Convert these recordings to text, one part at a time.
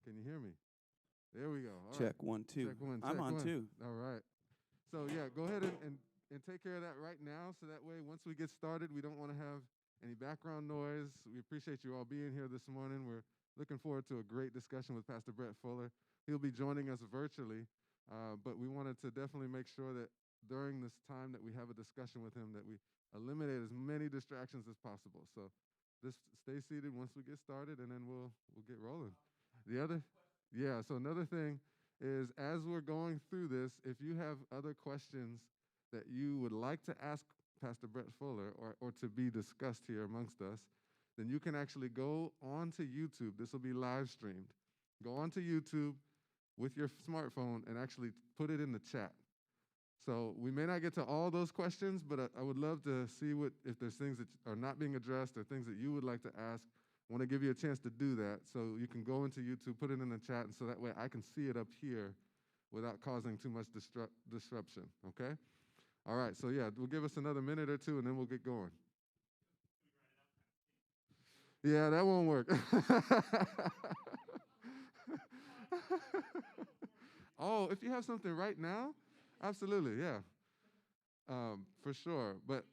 Can you hear me? There we go. All right. Check 1 2. Check one. I'm check on one. too. All right. So yeah, go ahead and take care of that right now. So that way, once we get started, we don't want to have any background noise. We appreciate you all being here this morning. We're looking forward to a great discussion with Pastor Brett Fuller. He'll be joining us virtually, but we wanted to definitely make sure that during this time that we have a discussion with him, that we eliminate as many distractions as possible. So just stay seated once we get started, and then we'll get rolling. The other, yeah. So another thing is, as we're going through this, if you have other questions that you would like to ask Pastor Brett Fuller or to be discussed here amongst us, then you can actually go onto YouTube. This will be live streamed. Go onto YouTube with your smartphone and actually put it in the chat. So we may not get to all those questions, but I would love to see if there's things that are not being addressed or things that you would like to ask. I want to give you a chance to do that. So you can go into YouTube, put it in the chat, and so that way I can see it up here without causing too much disruption, okay? All right, so yeah, we'll give us another minute or two, and then we'll get going. Yeah, that won't work. Oh, if you have something right now, absolutely, yeah, for sure. But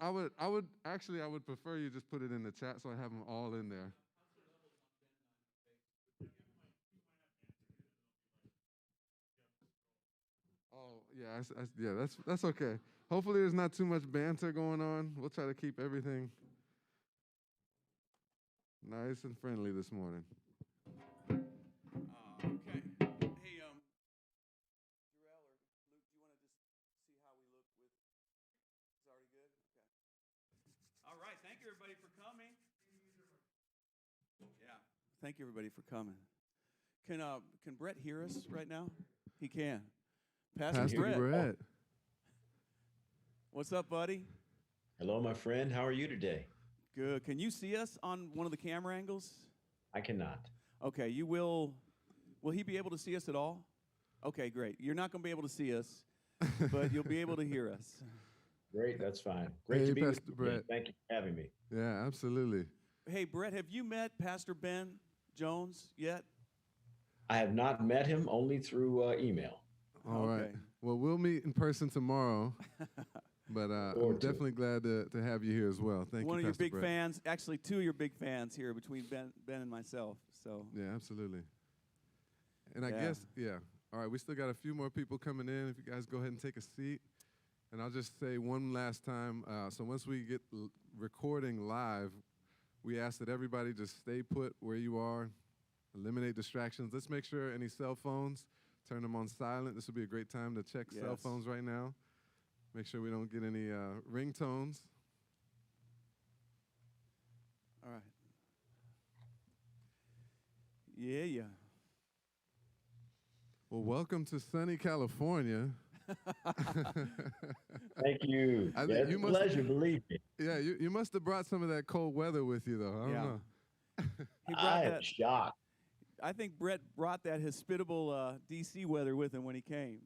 I would prefer you just put it in the chat so I have them all in there. Oh yeah, yeah, that's okay. Hopefully, there's not too much banter going on. We'll try to keep everything nice and friendly this morning. Okay. Hey, Jarrell or Luke, do you want to just see how we look with? It's already good. Okay. All right. Thank you, everybody, for coming. Yeah. Thank you, everybody, for coming. Can Brett hear us right now? He can. Pastor Brett. What's up, buddy? Hello, my friend. How are you today? Good. Can you see us on one of the camera angles? I cannot. Okay, you will. Will he be able to see us at all? Okay, great. You're not going to be able to see us, but you'll be able to hear us. Great, that's fine. Great Hey, to be Pastor with you. Brett. Thank you for having me. Yeah, absolutely. Hey, Brett, have you met Pastor Ben Jones yet? I have not met him, only through email. All right. Okay. Well, we'll meet in person tomorrow. But I'm Forward to it. definitely glad to have you here as well. Thank One you, of your Pastor big Brett. fans, actually 2 of your big fans here between Ben and myself. So Yeah, absolutely. And I Yeah. guess, yeah. All right, we still got a few more people coming in. If you guys go ahead and take a seat. And I'll just say one last time. So once we get recording live, we ask that everybody just stay put where you are, eliminate distractions. Let's make sure any cell phones, turn them on silent. This would be a great time to check cell Yes. phones right now. Make sure we don't get any ringtones. all right. Yeah. Well, welcome to sunny California. Thank you. I think Yeah, it's you a must- pleasure, believe me. Yeah, you must have brought some of that cold weather with you, though. I don't Yeah. know. He brought I am that. shocked. I think Brett brought that hospitable DC weather with him when he came.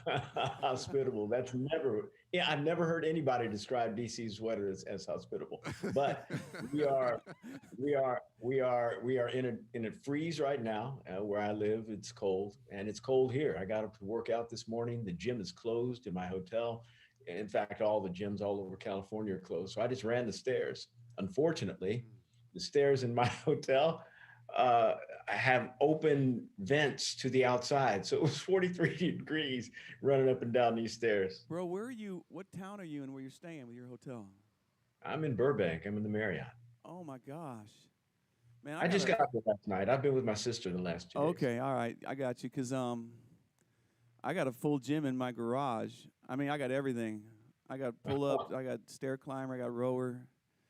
Hospitable. That's never. Yeah, I've never heard anybody describe DC's weather as hospitable. But we are in a freeze right now where I live. It's cold, and it's cold here. I got up to work out this morning. The gym is closed in my hotel. In fact, all the gyms all over California are closed. So I just ran the stairs. Unfortunately, the stairs in my hotel have open vents to the outside. So it was 43 degrees running up and down these stairs. Bro, where are you? What town are you in where you're staying with your hotel? I'm in Burbank. I'm in the Marriott. Oh my gosh. Man, I just got up there last night. I've been with my sister the last 2 days. Okay, all right. I got you cuz I got a full gym in my garage. I mean, I got everything. I got pull up, I got stair climber, I got rower.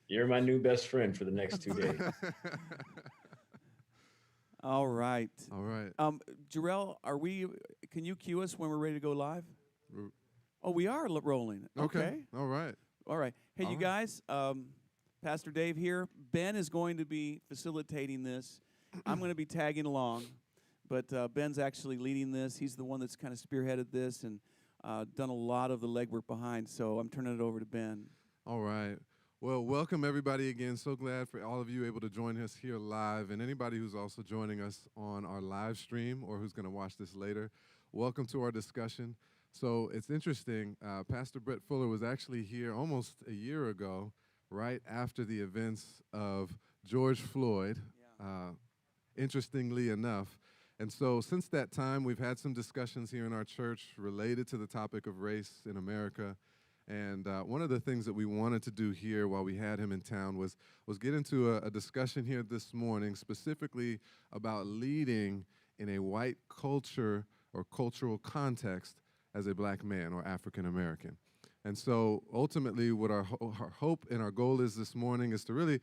You're my new best friend for the next 2 days. All right. All right. Jarrell, can you cue us when we're ready to go live? R- Oh, we are rolling. Okay. All right. All right. Hey, All you right. guys, Pastor Dave here. Ben is going to be facilitating this. I'm going to be tagging along, but Ben's actually leading this. He's the one that's kind of spearheaded this and done a lot of the legwork behind, so I'm turning it over to Ben. All right. Well, welcome everybody again. So glad for all of you able to join us here live, and anybody who's also joining us on our live stream or who's going to watch this later. Welcome to our discussion. So it's interesting. Pastor Brett Fuller was actually here almost a year ago, right after the events of George Floyd, interestingly enough. And so since that time, we've had some discussions here in our church related to the topic of race in America. And one of the things that we wanted to do here while we had him in town was get into a discussion here this morning specifically about leading in a white culture or cultural context as a black man or African American. And so ultimately what our hope and our goal is this morning is to really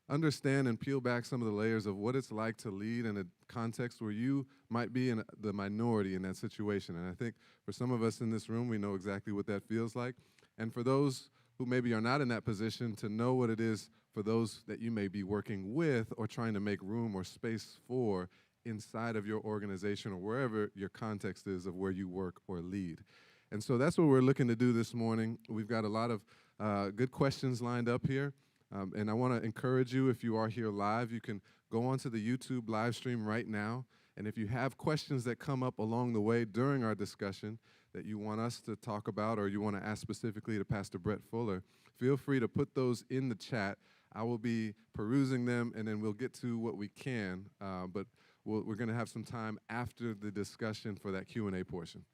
understand and peel back some of the layers of what it's like to lead in a context where you might be in the minority in that situation. And I think for some of us in this room, we know exactly what that feels like. And for those who maybe are not in that position, to know what it is for those that you may be working with or trying to make room or space for inside of your organization or wherever your context is of where you work or lead. And so that's what we're looking to do this morning. We've got a lot of good questions lined up here. And I want to encourage you, if you are here live, you can go onto the YouTube live stream right now. And if you have questions that come up along the way during our discussion that you want us to talk about or you want to ask specifically to Pastor Brett Fuller, feel free to put those in the chat. I will be perusing them, and then we'll get to what we can. But we're going to have some time after the discussion for that Q&A portion.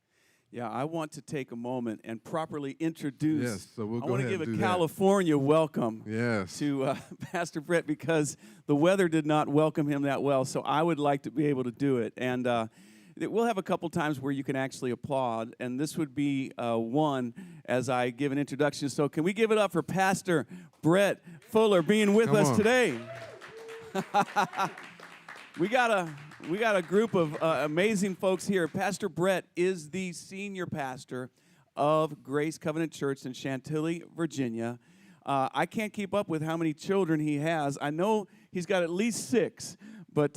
Yeah, I want to take a moment and properly introduce. Yes, so we'll I go want ahead to give and a do that. California welcome Yes. to Pastor Brett because the weather did not welcome him that well, so I would like to be able to do it. And we'll have a couple times where you can actually applaud, and this would be one as I give an introduction. So can we give it up for Pastor Brett Fuller being with Come us on. today? We got a group of amazing folks here. Pastor Brett is the senior pastor of Grace Covenant Church in Chantilly, Virginia. I can't keep up with how many children he has. I know he's got at least 6, but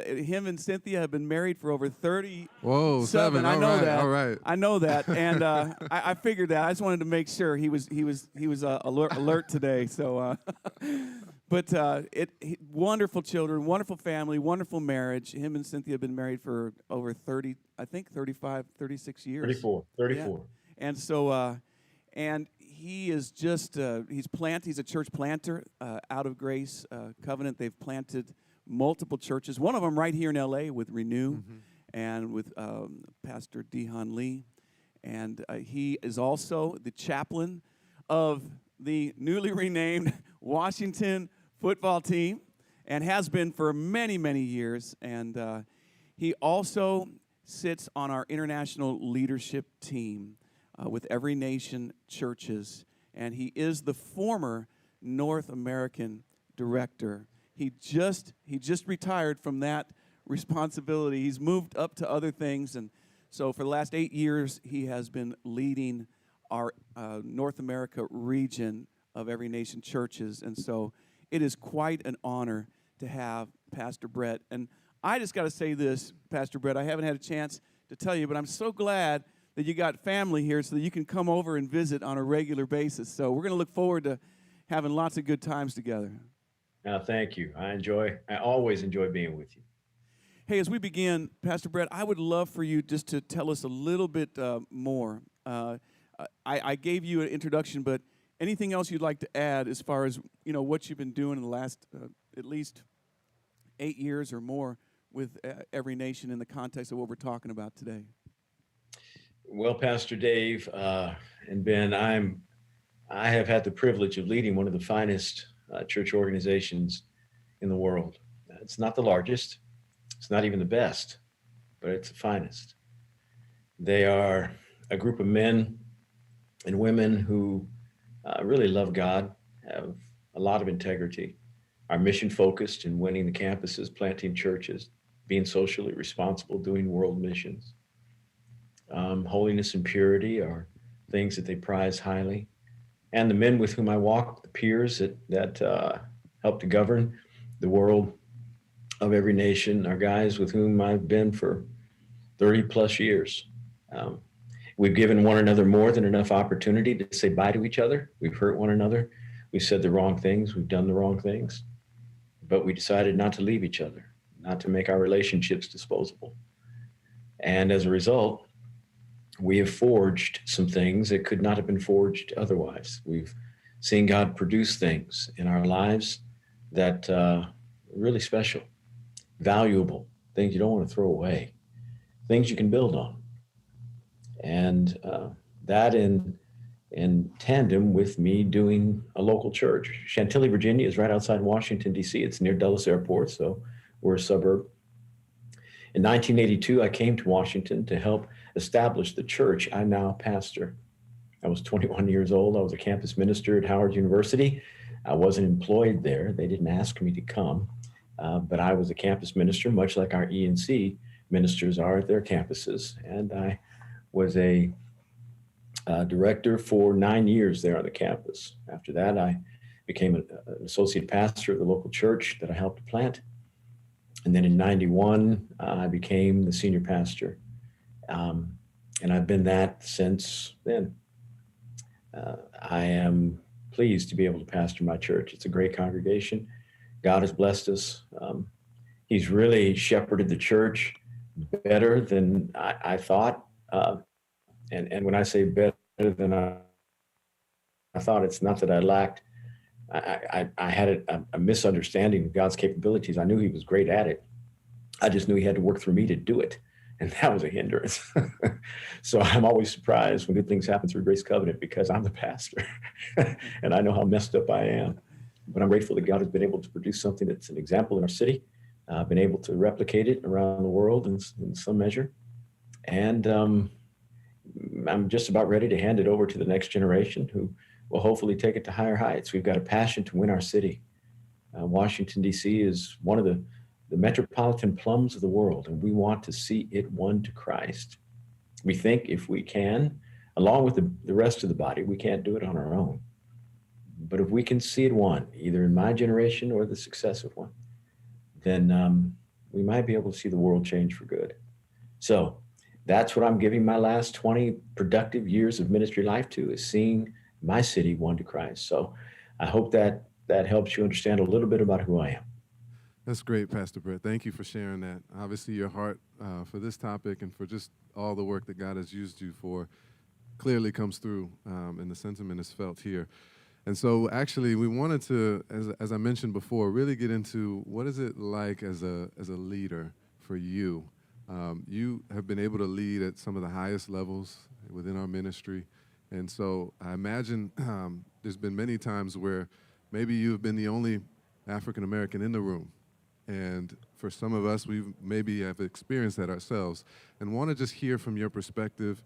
him and Cynthia have been married for over 30. Whoa, 7. I All know right, that. all right. I know that, and I figured that. I just wanted to make sure he was alert today. So, but wonderful children, wonderful family, wonderful marriage. Him and Cynthia have been married for over 30, I think 35, 36 years. 34. Yeah. And so, and he is just, he's a church planter out of Grace Covenant. They've planted multiple churches, one of them right here in L.A. with Renew and with Pastor Dehan Lee. And he is also the chaplain of the newly renamed Washington football team and has been for many, many years. And he also sits on our international leadership team with Every Nation Churches, and he is the former North American director. He just retired from that responsibility. He's moved up to other things, and so for the last 8 years, he has been leading our North America region of Every Nation Churches, and so it is quite an honor to have Pastor Brett. And I just got to say this, Pastor Brett, I haven't had a chance to tell you, but I'm so glad that you got family here so that you can come over and visit on a regular basis. So we're going to look forward to having lots of good times together. Thank you. I always enjoy being with you. Hey, as we begin, Pastor Brett, I would love for you just to tell us a little bit more. I gave you an introduction, but anything else you'd like to add as far as, what you've been doing in the last at least 8 years or more with Every Nation in the context of what we're talking about today? Well, Pastor Dave and Ben, I have had the privilege of leading one of the finest church organizations in the world. It's not the largest, it's not even the best, but it's the finest. They are a group of men and women who really love God, have a lot of integrity, are mission focused in winning the campuses, planting churches, being socially responsible, doing world missions. Holiness and purity are things that they prize highly. And the men with whom I walk, the peers that help to govern the world of Every Nation, are guys with whom I've been for 30 plus years. We've given one another more than enough opportunity to say bye to each other. We've hurt one another. We said the wrong things. We've done the wrong things. But we decided not to leave each other, not to make our relationships disposable. And as a result, we have forged some things that could not have been forged otherwise. We've seen God produce things in our lives that are really special, valuable, things you don't want to throw away, things you can build on. And that in tandem with me doing a local church. Chantilly, Virginia is right outside Washington, D.C. It's near Dulles Airport, so we're a suburb. In 1982, I came to Washington to help establish the church I now pastor. I was 21 years old. I was a campus minister at Howard University. I wasn't employed there. They didn't ask me to come, but I was a campus minister, much like our E&C ministers are at their campuses. And I was a director for 9 years there on the campus. After that, I became an associate pastor of the local church that I helped to plant. And then in 91, I became the senior pastor. And I've been that since then. I am pleased to be able to pastor my church. It's a great congregation. God has blessed us. He's really shepherded the church better than I thought. And when I say better than I thought, it's not that I lacked. I had a misunderstanding of God's capabilities. I knew he was great at it. I just knew he had to work through me to do it. And that was a hindrance. So I'm always surprised when good things happen through Grace Covenant because I'm the pastor and I know how messed up I am. But I'm grateful that God has been able to produce something that's an example in our city. I've been able to replicate it around the world in some measure. And I'm just about ready to hand it over to the next generation who will hopefully take it to higher heights. We've got a passion to win our city. Washington, D.C. is one of the metropolitan plums of the world, and we want to see it won to Christ. We think if we can, along with the rest of the body, we can't do it on our own. But if we can see it won, either in my generation or the successive one, then we might be able to see the world change for good. So that's what I'm giving my last 20 productive years of ministry life to, is seeing my city won to Christ. So I hope that helps you understand a little bit about who I am. That's great, Pastor Brett. Thank you for sharing that. Obviously, your heart for this topic and for just all the work that God has used you for clearly comes through, and the sentiment is felt here. And so actually, we wanted to, as I mentioned before, really get into what is it like as a leader for you. You have been able to lead at some of the highest levels within our ministry. And so I imagine there's been many times where maybe you've been the only African American in the room. And for some of us, we maybe have experienced that ourselves, and want to just hear from your perspective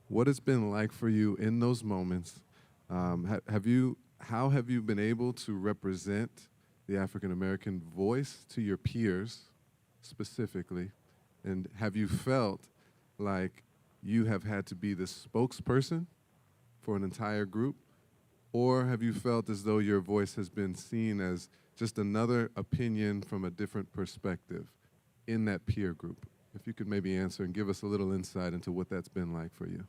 what it's been like for you in those moments. How have you been able to represent the African American voice to your peers specifically? And have you felt like you have had to be the spokesperson for an entire group? Or have you felt as though your voice has been seen as just another opinion from a different perspective in that peer group? If you could maybe answer and give us a little insight into what that's been like for you.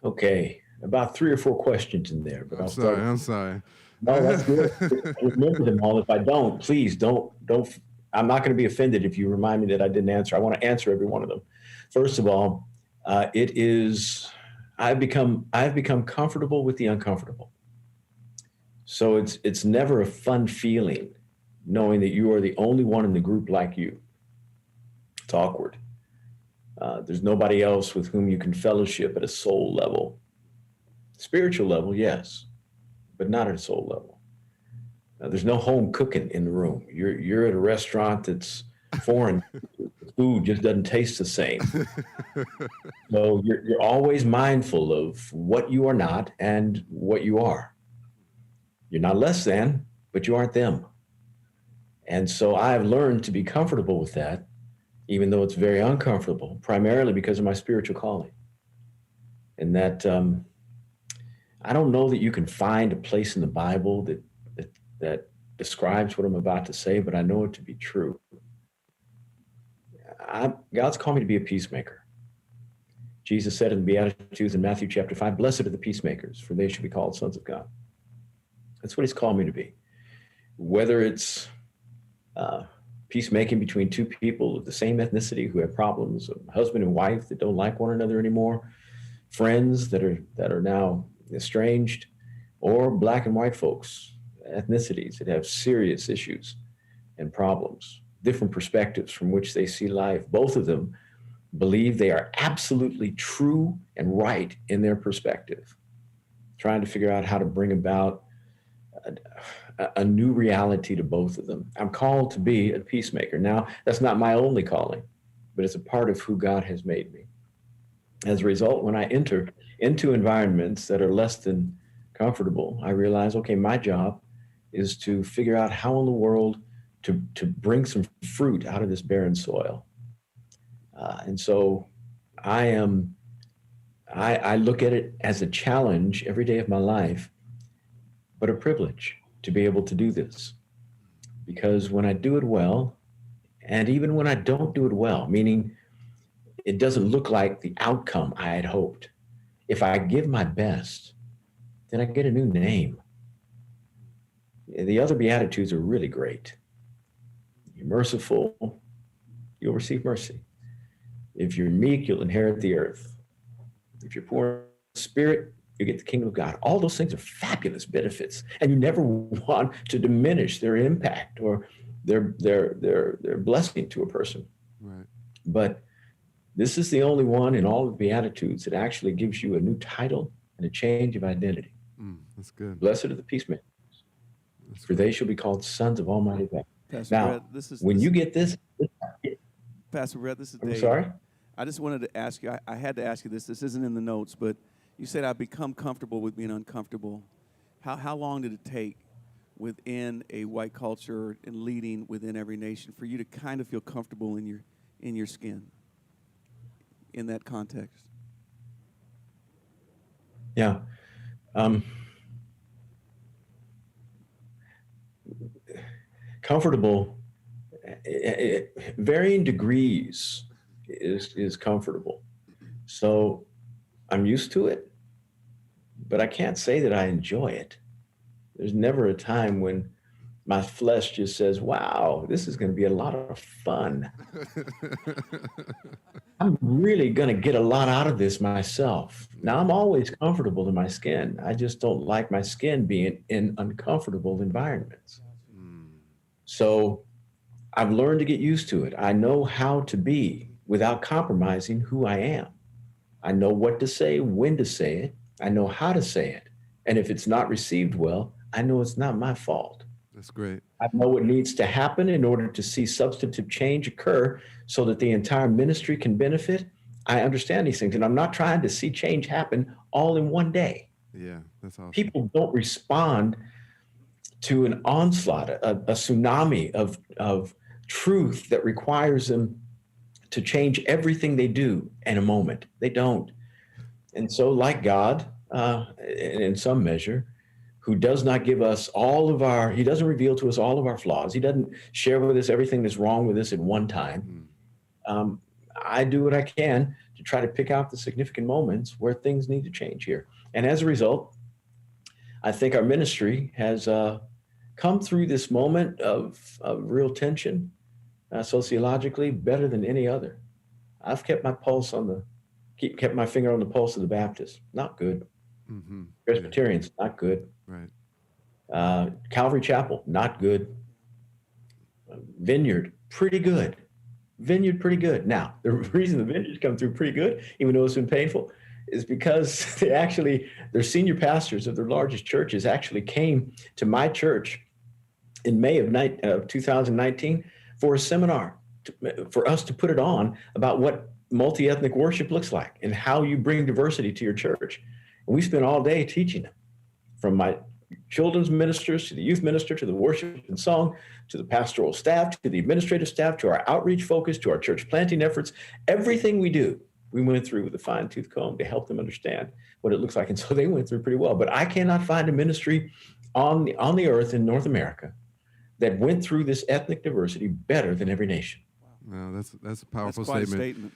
Okay, about 3 or 4 questions in there, but I'm sorry. No, that's good. I remember them all. If I don't, please don't. I'm not going to be offended if you remind me that I didn't answer. I want to answer every one of them. First of all, I've become comfortable with the uncomfortable. So it's never a fun feeling knowing that you are the only one in the group like you. It's awkward. There's nobody else with whom you can fellowship at a soul level. Spiritual level, yes, but not at a soul level. There's no home cooking in the room. You're at a restaurant that's foreign. The food just doesn't taste the same. So you're always mindful of what you are not and what you are. You're not less than, but you aren't them. And so I've learned to be comfortable with that, even though it's very uncomfortable, primarily because of my spiritual calling. And that I don't know that you can find a place in the Bible that describes what I'm about to say, but I know it to be true. God's called me to be a peacemaker. Jesus said in the Beatitudes in Matthew chapter 5, "Blessed are the peacemakers, for they shall be called sons of God." That's what he's called me to be. Whether it's peacemaking between two people of the same ethnicity who have problems, a husband and wife that don't like one another anymore, friends that are now estranged, or black and white folks, ethnicities that have serious issues and problems, different perspectives from which they see life. Both of them believe they are absolutely true and right in their perspective, trying to figure out how to bring about a new reality to both of them. I'm called to be a peacemaker. Now, that's not my only calling, but it's a part of who God has made me. As a result, when I enter into environments that are less than comfortable, I realize, okay, my job is to figure out how in the world to bring some fruit out of this barren soil. And so I look at it as a challenge every day of my life, but a privilege to be able to do this. Because when I do it well, and even when I don't do it well, meaning it doesn't look like the outcome I had hoped, if I give my best, then I get a new name. The other Beatitudes are really great. You're merciful, you'll receive mercy. If you're meek, you'll inherit the earth. If you're poor in spirit, you get the kingdom of God. All those things are fabulous benefits, and you never want to diminish their impact or their blessing to a person. Right. But this is the only one in all of the Beatitudes that actually gives you a new title and a change of identity. That's good. Blessed are the peacemakers, for they shall be called sons of Almighty God. Pastor Now, Brett, when you get this, Pastor Brett, this is I'm Dave. sorry? I just wanted to ask you, I had to ask you this. This isn't in the notes, but you said I've become comfortable with being uncomfortable. How long did it take within a white culture and leading within every nation for you to kind of feel comfortable in your skin in that context? Yeah. Comfortable, varying degrees is comfortable. So I'm used to it, but I can't say that I enjoy it. There's never a time when my flesh just says, wow, this is going to be a lot of fun. I'm really going to get a lot out of this myself. Now, I'm always comfortable in my skin. I just don't like my skin being in uncomfortable environments. So I've learned to get used to it. I know how to be without compromising who I am. I know what to say, when to say it. I know how to say it. And if it's not received well, I know it's not my fault. That's great. I know what needs to happen in order to see substantive change occur so that the entire ministry can benefit. I understand these things, and I'm not trying to see change happen all in one day. Yeah, that's awesome. People don't respond to an onslaught, a tsunami of truth that requires them to change everything they do in a moment. They don't. And so, like God, in some measure, who does not give us he doesn't reveal to us all of our flaws. He doesn't share with us everything that's wrong with us at one time. I do what I can to try to pick out the significant moments where things need to change here. And as a result, I think our ministry has come through this moment of real tension sociologically better than any other. I've kept my kept my finger on the pulse of the Baptists. Not good. Presbyterians, not good. Right. Calvary Chapel, not good. Vineyard, pretty good. Vineyard, pretty good. Now, the reason the Vineyard's come through pretty good, even though it's been painful, is because their senior pastors of their largest churches actually came to my church in May of 2019 for a seminar for us to put it on about what multi-ethnic worship looks like and how you bring diversity to your church. And we spent all day teaching them, from my children's ministers to the youth minister to the worship and song to the pastoral staff to the administrative staff to our outreach focus to our church planting efforts. Everything we do, we went through with a fine-tooth comb to help them understand what it looks like. And so they went through pretty well. But I cannot find a ministry on the earth in North America that went through this ethnic diversity better than every nation. Wow, that's a powerful That's quite a statement. statement.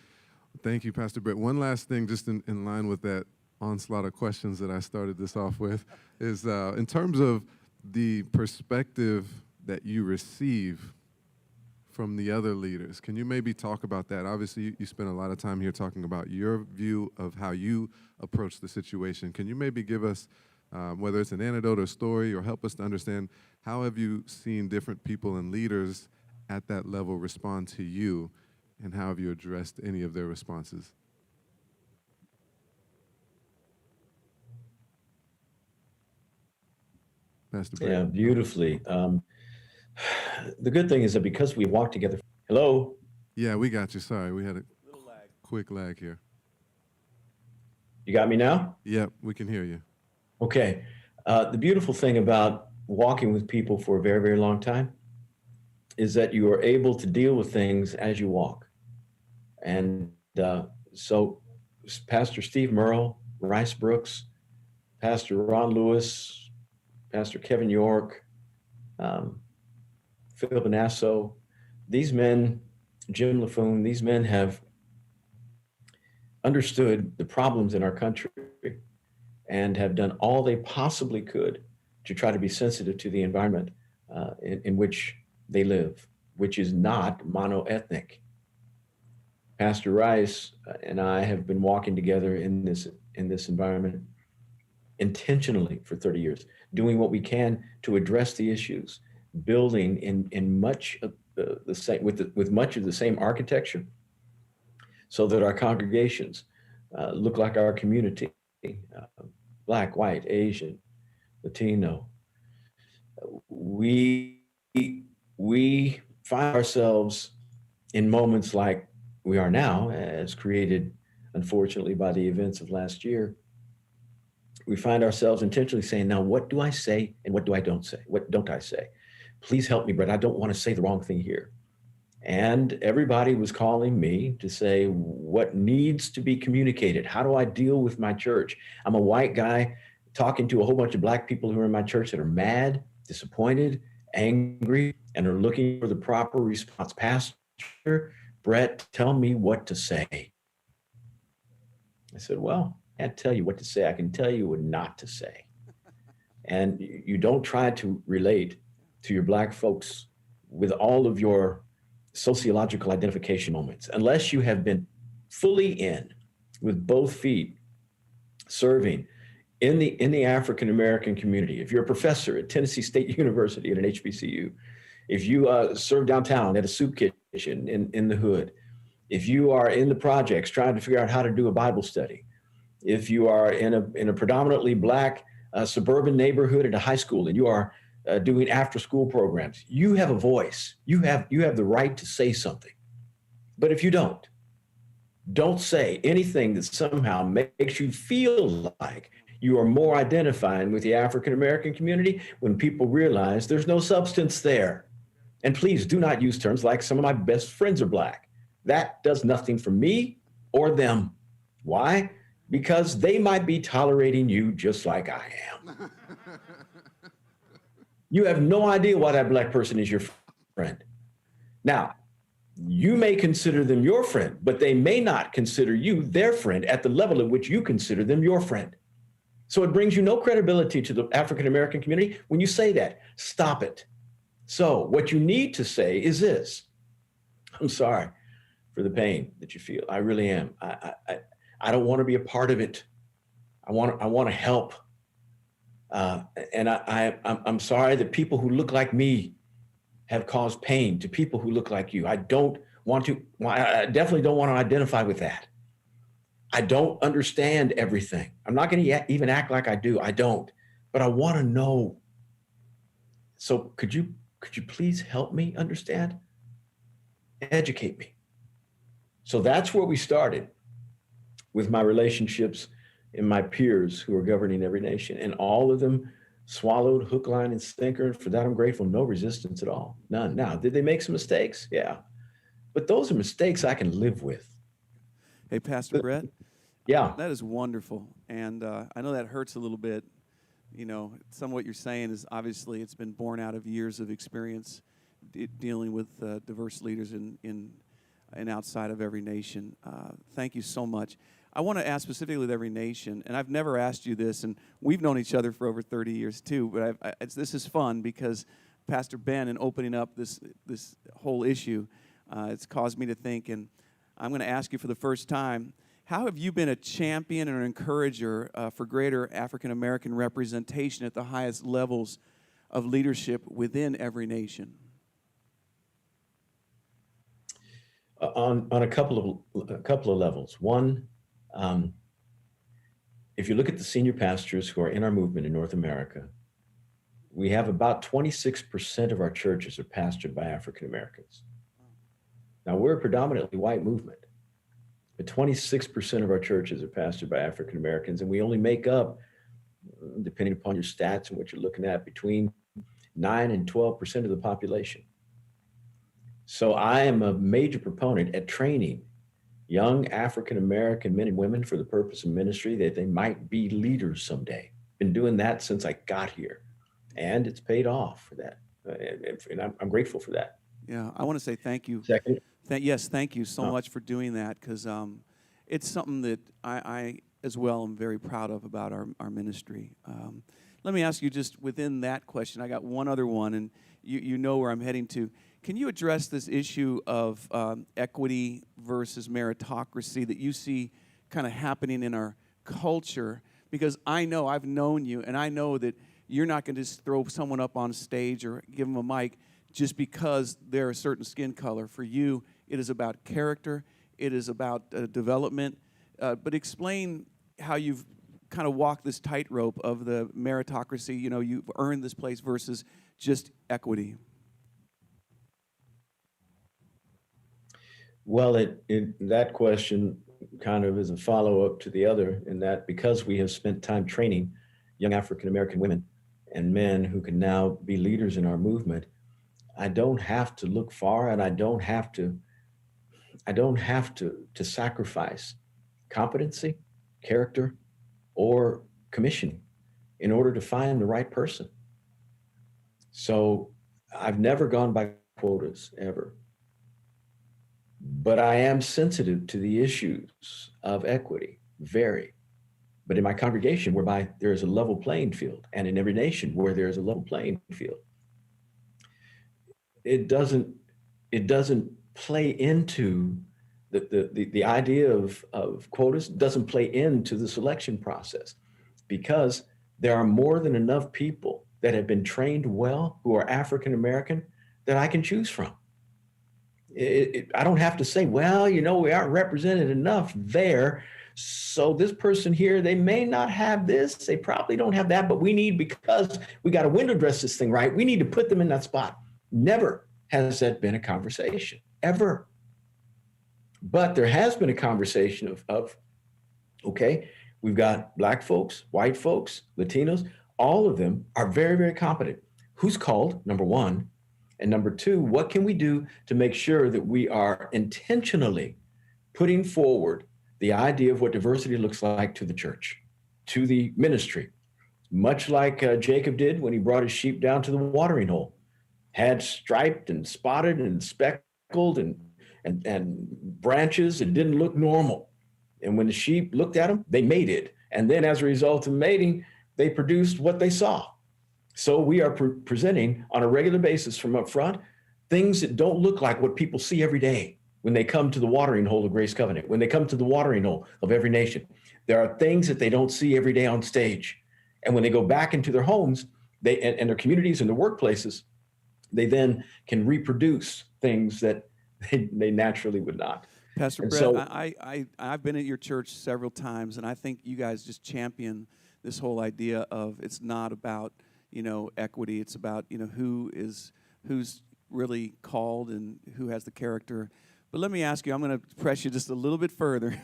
Thank you, Pastor Brett. One last thing, just in line with that onslaught of questions that I started this off with, is in terms of the perspective that you receive from the other leaders. Can you maybe talk about that? Obviously, you spent a lot of time here talking about your view of how you approach the situation. Can you maybe give us, whether it's an anecdote or story, or help us to understand how have you seen different people and leaders at that level respond to you, and how have you addressed any of their responses? Pastor Brett. Yeah, beautifully. The good thing is that because we walked together. Hello? Yeah, we got you. Sorry, we had a quick lag here. You got me now? Yep, we can hear you. Okay. The beautiful thing about walking with people for a very, very long time is that you are able to deal with things as you walk. And so Pastor Steve Murrell, Rice Brooks, Pastor Ron Lewis, Pastor Kevin York, Phil Bonasso, these men, Jim LaFoon, these men have understood the problems in our country and have done all they possibly could to try to be sensitive to the environment in which they live, which is not monoethnic. Pastor Rice and I have been walking together in this environment intentionally for 30 years, doing what we can to address the issues, building in much of the same with much of the same architecture, so that our congregations look like our community, Black, white, Asian, Latino. We find ourselves in moments like we are now, as created, unfortunately, by the events of last year. We find ourselves intentionally saying, now, what do I say and what don't say? What don't I say? Please help me, Brett. I don't want to say the wrong thing here. And everybody was calling me to say what needs to be communicated. How do I deal with my church? I'm a white guy talking to a whole bunch of Black people who are in my church that are mad, disappointed, angry, and are looking for the proper response. Pastor Brett, tell me what to say. I said, well, I can't tell you what to say. I can tell you what not to say. And you don't try to relate to your Black folks with all of your sociological identification moments, unless you have been fully in with both feet serving in the African American community. If you're a professor at Tennessee State University at an HBCU, if you serve downtown at a soup kitchen in the hood, if you are in the projects trying to figure out how to do a Bible study, if you are in a predominantly Black suburban neighborhood at a high school and you are doing after school programs, you have a voice. You have the right to say something. But if you don't say anything that somehow makes you feel like you are more identifying with the African American community, when people realize there's no substance there. And please do not use terms like some of my best friends are Black. That does nothing for me or them. Why? Because they might be tolerating you just like I am. You have no idea why that Black person is your friend. Now, you may consider them your friend, but they may not consider you their friend at the level at which you consider them your friend. So it brings you no credibility to the African American community when you say that. Stop it. So what you need to say is this: I'm sorry for the pain that you feel. I really am. I don't want to be a part of it. I want to help. And I'm sorry that people who look like me have caused pain to people who look like you. I definitely don't want to identify with that. I don't understand everything. I'm not going to even act like I do. I don't, but I want to know. So could you please help me understand? Educate me. So that's where we started with my relationships and my peers who are governing every nation. And all of them swallowed hook, line, and sinker. And for that, I'm grateful. No resistance at all. None. Now, did they make some mistakes? Yeah. But those are mistakes I can live with. Hey, Pastor Brett. Yeah. That is wonderful. And I know that hurts a little bit. You know, some of what you're saying is obviously it's been born out of years of experience dealing with diverse leaders in outside of every nation. Thank you so much. I want to ask specifically with Every Nation, and I've never asked you this, and we've known each other for over 30 years too, but this is fun because Pastor Ben, in opening up this whole issue, it's caused me to think, and I'm going to ask you for the first time, how have you been a champion and an encourager for greater African American representation at the highest levels of leadership within Every Nation? On a couple of levels. One, if you look at the senior pastors who are in our movement in North America, we have about 26% of our churches are pastored by African Americans. Now, we're a predominantly white movement, but 26% of our churches are pastored by African Americans, and we only make up, depending upon your stats and what you're looking at, between 9 and 12% of the population. So I am a major proponent at training young African American men and women for the purpose of ministry, that they might be leaders someday. Been doing that since I got here, and it's paid off for that, and I'm grateful for that. Yeah, I want to say thank you. Second, Yes, thank you so much for doing that, because it's something that I as well am very proud of about our ministry. Let me ask you, just within that question, I got one other one, and you know where I'm heading to. Can you address this issue of equity versus meritocracy that you see kind of happening in our culture? Because I know, I've known you, and I know that you're not going to just throw someone up on stage or give them a mic just because they're a certain skin color. For you, it is about character. It is about development. But explain how you've kind of walked this tightrope of the meritocracy, you know, you've earned this place versus just equity. well, that question kind of is a follow-up to the other, in that because we have spent time training young African American women and men who can now be leaders in our movement, I don't have to look far, and I don't have to sacrifice competency, character, or commissioning in order to find the right person. So I've never gone by quotas, ever. But I am sensitive to the issues of equity, very. But in my congregation, whereby there is a level playing field, and in Every Nation where there is a level playing field, it doesn't play into the idea of quotas, doesn't play into the selection process, because there are more than enough people that have been trained well who are African American that I can choose from. I don't have to say, well, you know, we aren't represented enough there, so this person here, they may not have this, they probably don't have that, but we need, because we got to window dress this thing right, we need to put them in that spot. Never has that been a conversation, ever. But there has been a conversation of okay, we've got Black folks, white folks, Latinos, all of them are very, very competent. Who's called, number one? And number two, what can we do to make sure that we are intentionally putting forward the idea of what diversity looks like to the church, to the ministry, much like Jacob did when he brought his sheep down to the watering hole, had striped and spotted and speckled and branches that didn't look normal. And when the sheep looked at them, they mated. And then as a result of mating, they produced what they saw. So we are presenting on a regular basis from up front things that don't look like what people see every day when they come to the watering hole of Grace Covenant, when they come to the watering hole of Every Nation. There are things that they don't see every day on stage. And when they go back into their homes, and their communities and their workplaces, they then can reproduce things that they naturally would not. Pastor And Brett, so- I've been at your church several times, and I think you guys just champion this whole idea of it's not about, you know, equity. It's about, you know, who's really called and who has the character. But let me ask you, I'm going to press you just a little bit further.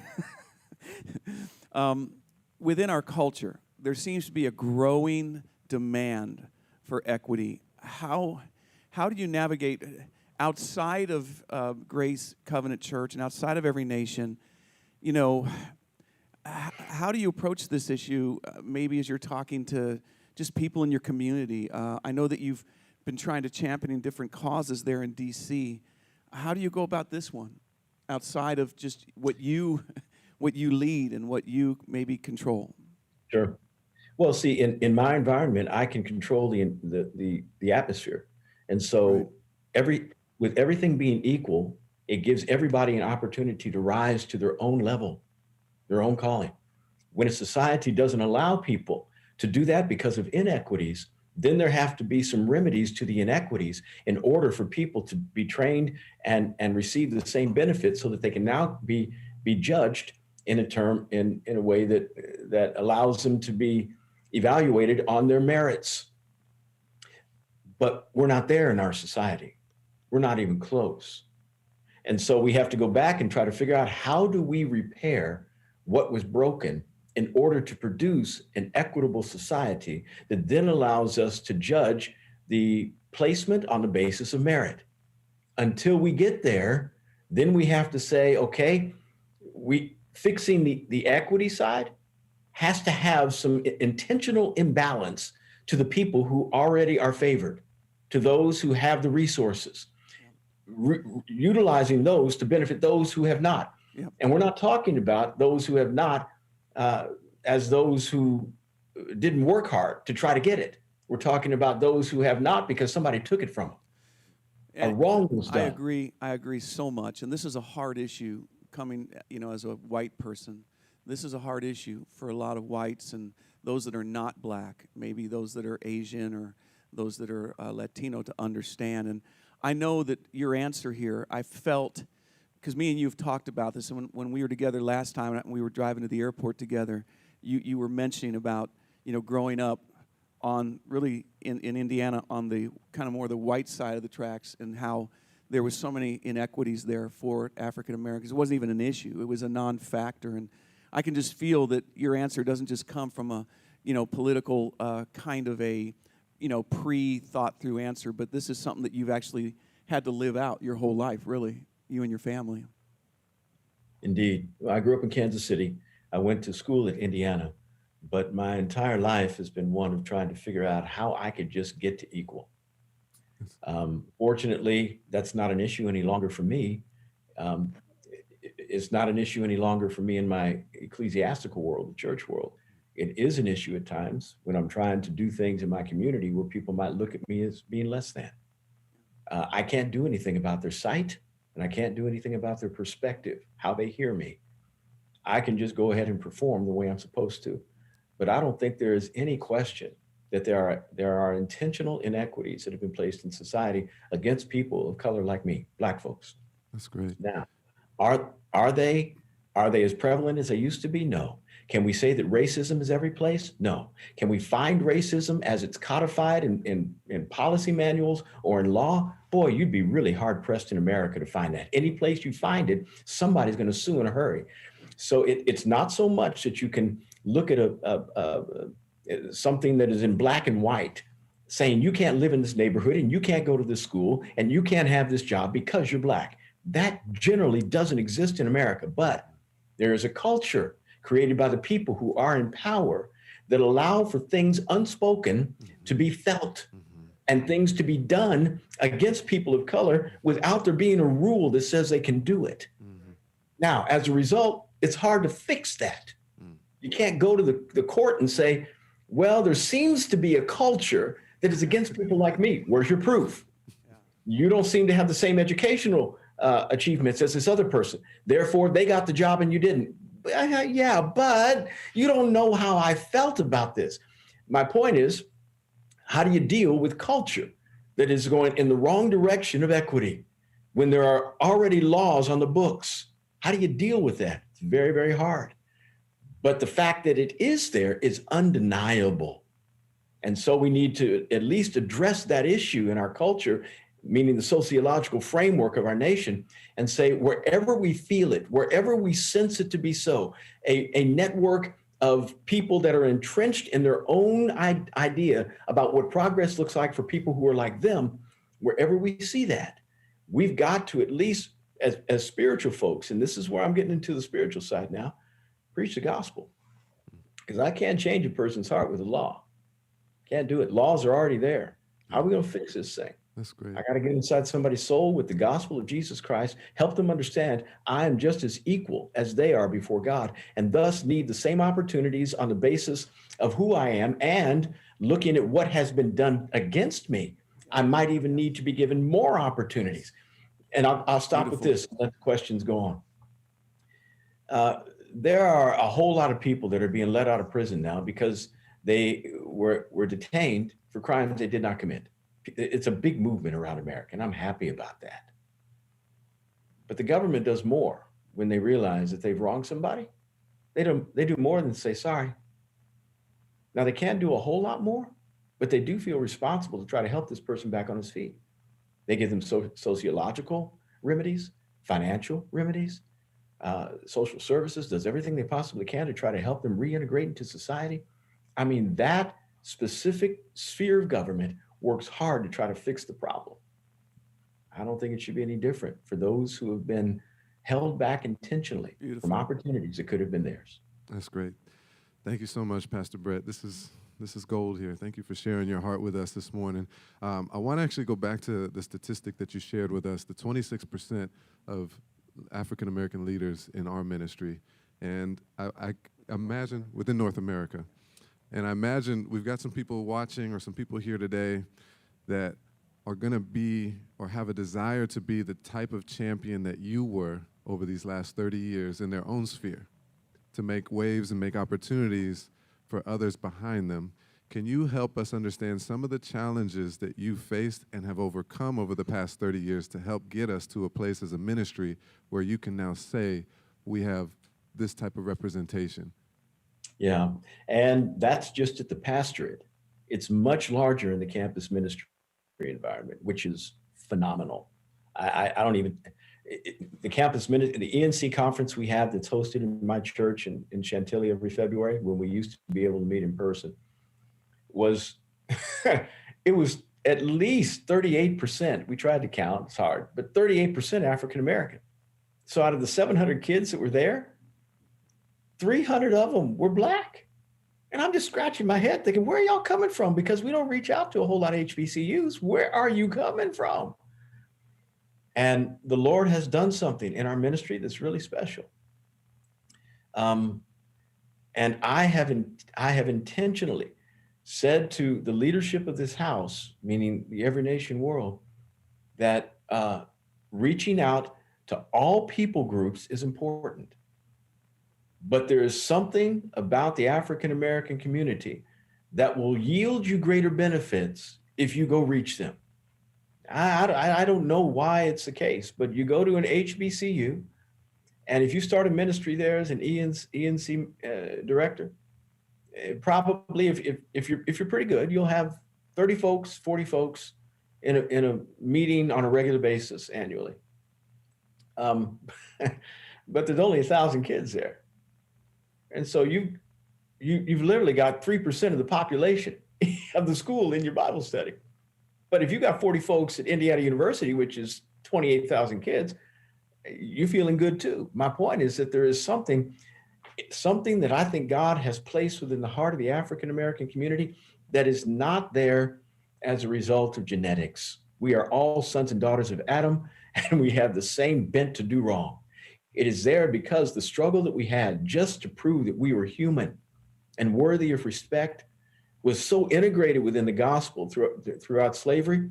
Within our culture, there seems to be a growing demand for equity. How do you navigate outside of Grace Covenant Church and outside of Every Nation? You know, how do you approach this issue? Maybe as you're talking to just people in your community. I know that you've been trying to champion different causes there in D.C. How do you go about this one outside of just what you what you lead and what you maybe control? Sure. Well, see, in my environment, I can control the atmosphere, and so Right. every with everything being equal, it gives everybody an opportunity to rise to their own level, their own calling. When a society doesn't allow people to do that because of inequities, then there have to be some remedies to the inequities in order for people to be trained and receive the same benefits so that they can now be judged in a way that allows them to be evaluated on their merits. But we're not there in our society. We're not even close. And so we have to go back and try to figure out, how do we repair what was broken in order to produce an equitable society that then allows us to judge the placement on the basis of merit. Until we get there, then we have to say, okay, fixing the equity side has to have some intentional imbalance to the people who already are favored, to those who have the resources, utilizing those to benefit those who have not. Yep. And we're not talking about those who have not as those who didn't work hard to try to get it. We're talking about those who have not because somebody took it from them. A wrong was done. I agree so much. And this is a hard issue coming, as a white person. This is a hard issue for a lot of whites and those that are not black, maybe those that are Asian or those that are Latino, to understand. And I know that your answer here, I felt, because me and you have talked about this, and when we were together last time and we were driving to the airport together, you were mentioning about, growing up on really in Indiana on the kind of more the white side of the tracks, and how there was so many inequities there for African Americans. It wasn't even an issue. It was a non-factor. And I can just feel that your answer doesn't just come from a, political kind of a, pre-thought through answer, but this is something that you've actually had to live out your whole life, really, you and your family. Indeed. I grew up in Kansas City. I went to school in Indiana, but my entire life has been one of trying to figure out how I could just get to equal. Fortunately, that's not an issue any longer for me. It's not an issue any longer for me in my ecclesiastical world, the church world. It is an issue at times when I'm trying to do things in my community where people might look at me as being less than. I can't do anything about their sight, and I can't do anything about their perspective, how they hear me. I can just go ahead and perform the way I'm supposed to. But I don't think there is any question that there are intentional inequities that have been placed in society against people of color like me, Black folks. That's great. Now, are they as prevalent as they used to be? No. Can we say that racism is every place? No. Can we find racism as it's codified in policy manuals or in law? Boy, you'd be really hard pressed in America to find that. Any place you find it, somebody's going to sue in a hurry. So it's not so much that you can look at something that is in black and white, saying you can't live in this neighborhood and you can't go to this school and you can't have this job because you're black. That generally doesn't exist in America, but there is a culture created by the people who are in power that allow for things unspoken to be felt and things to be done against people of color without there being a rule that says they can do it. Now, as a result, it's hard to fix that. You can't go to the court and say, well, there seems to be a culture that is against people like me. Where's your proof? You don't seem to have the same educational achievements as this other person. Therefore, they got the job and you didn't. Yeah, but you don't know how I felt about this. My point is, how do you deal with culture that is going in the wrong direction of equity when there are already laws on the books? How do you deal with that? It's very, very hard. But the fact that it is there is undeniable. And so we need to at least address that issue in our culture, meaning the sociological framework of our nation, and say, wherever we feel it, wherever we sense it to be so, a network of people that are entrenched in their own idea about what progress looks like for people who are like them, wherever we see that, we've got to at least, as spiritual folks, and this is where I'm getting into the spiritual side now, preach the gospel. Because I can't change a person's heart with the law. Can't do it. Laws are already there. How are we going to fix this thing? That's great. I got to get inside somebody's soul with the gospel of Jesus Christ, help them understand I am just as equal as they are before God, and thus need the same opportunities on the basis of who I am and looking at what has been done against me. I might even need to be given more opportunities. And I'll stop with this and let the questions go on. There are a whole lot of people that are being let out of prison now because they were detained for crimes they did not commit. It's a big movement around America, and I'm happy about that. But the government does more when they realize that they've wronged somebody. They do more than say sorry. Now, they can't do a whole lot more, but they do feel responsible to try to help this person back on his feet. They give them sociological remedies, financial remedies, social services, does everything they possibly can to try to help them reintegrate into society. I mean, that specific sphere of government works hard to try to fix the problem. I don't think it should be any different for those who have been held back intentionally from opportunities that could have been theirs. That's great. Thank you so much, Pastor Brett. This is gold here. Thank you for sharing your heart with us this morning. I want to actually go back to the statistic that you shared with us, the 26% of African American leaders in our ministry. And I imagine within North America. And I imagine we've got some people watching or some people here today that are going to be or have a desire to be the type of champion that you were over these last 30 years in their own sphere, to make waves and make opportunities for others behind them. Can you help us understand some of the challenges that you faced and have overcome over the past 30 years to help get us to a place as a ministry where you can now say we have this type of representation? Yeah, and that's just at the pastorate. It's much larger in the campus ministry environment, which is phenomenal. I don't even, the campus ministry, the ENC conference we have that's hosted in my church in Chantilly every February, when we used to be able to meet in person, was, it was at least 38%. We tried to count, it's hard, but 38% African American. So out of the 700 kids that were there, 300 of them were Black. And I'm just scratching my head thinking, where are y'all coming from? Because we don't reach out to a whole lot of HBCUs. Where are you coming from? And the Lord has done something in our ministry that's really special. And I have intentionally said to the leadership of this house, meaning the Every Nation world, that reaching out to all people groups is important. But there is something about the African American community that will yield you greater benefits if you go reach them. I don't know why it's the case, but you go to an HBCU, and if you start a ministry there as an ENC director, probably if you're pretty good, you'll have 30 folks, 40 folks in a meeting on a regular basis annually. But there's only 1,000 kids there. And so you've literally got 3% of the population of the school in your Bible study. But if you got 40 folks at Indiana University, which is 28,000 kids, you're feeling good too. My point is that there is something that I think God has placed within the heart of the African American community that is not there as a result of genetics. We are all sons and daughters of Adam, and we have the same bent to do wrong. It is there because the struggle that we had just to prove that we were human and worthy of respect was so integrated within the gospel throughout slavery,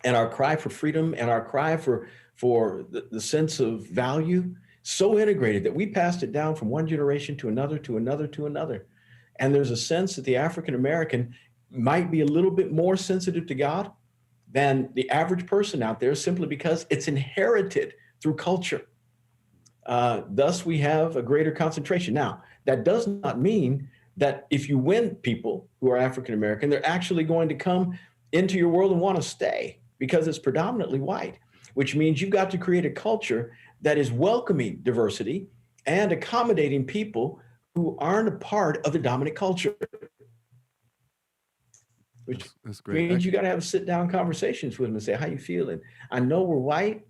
and our cry for freedom and our cry for the sense of value, so integrated that we passed it down from one generation to another, to another, to another. And there's a sense that the African American might be a little bit more sensitive to God than the average person out there, simply because it's inherited through culture. Thus, we have a greater concentration. Now, that does not mean that if you win people who are African American, they're actually going to come into your world and want to stay, because it's predominantly white, which means you've got to create a culture that is welcoming diversity and accommodating people who aren't a part of the dominant culture. Which that's great. means you got to have sit-down conversations with them and say, how you feeling? I know we're white.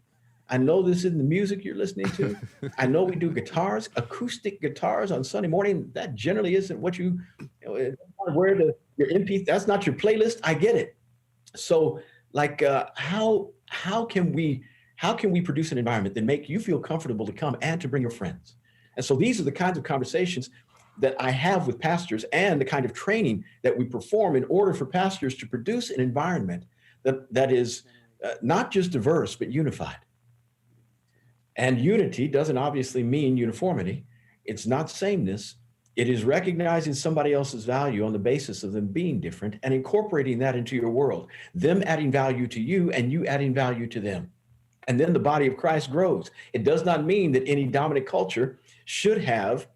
I know this isn't the music you're listening to. I know we do guitars, acoustic guitars on Sunday morning. That generally isn't what you where your MP, that's not your playlist. I get it. So Like how can we produce an environment that make you feel comfortable to come and to bring your friends? And so these are the kinds of conversations that I have with pastors, and the kind of training that we perform in order for pastors to produce an environment that is not just diverse, but unified. And unity doesn't obviously mean uniformity. It's not sameness. It is recognizing somebody else's value on the basis of them being different and incorporating that into your world, them adding value to you and you adding value to them. And then the body of Christ grows. It does not mean that any dominant culture should have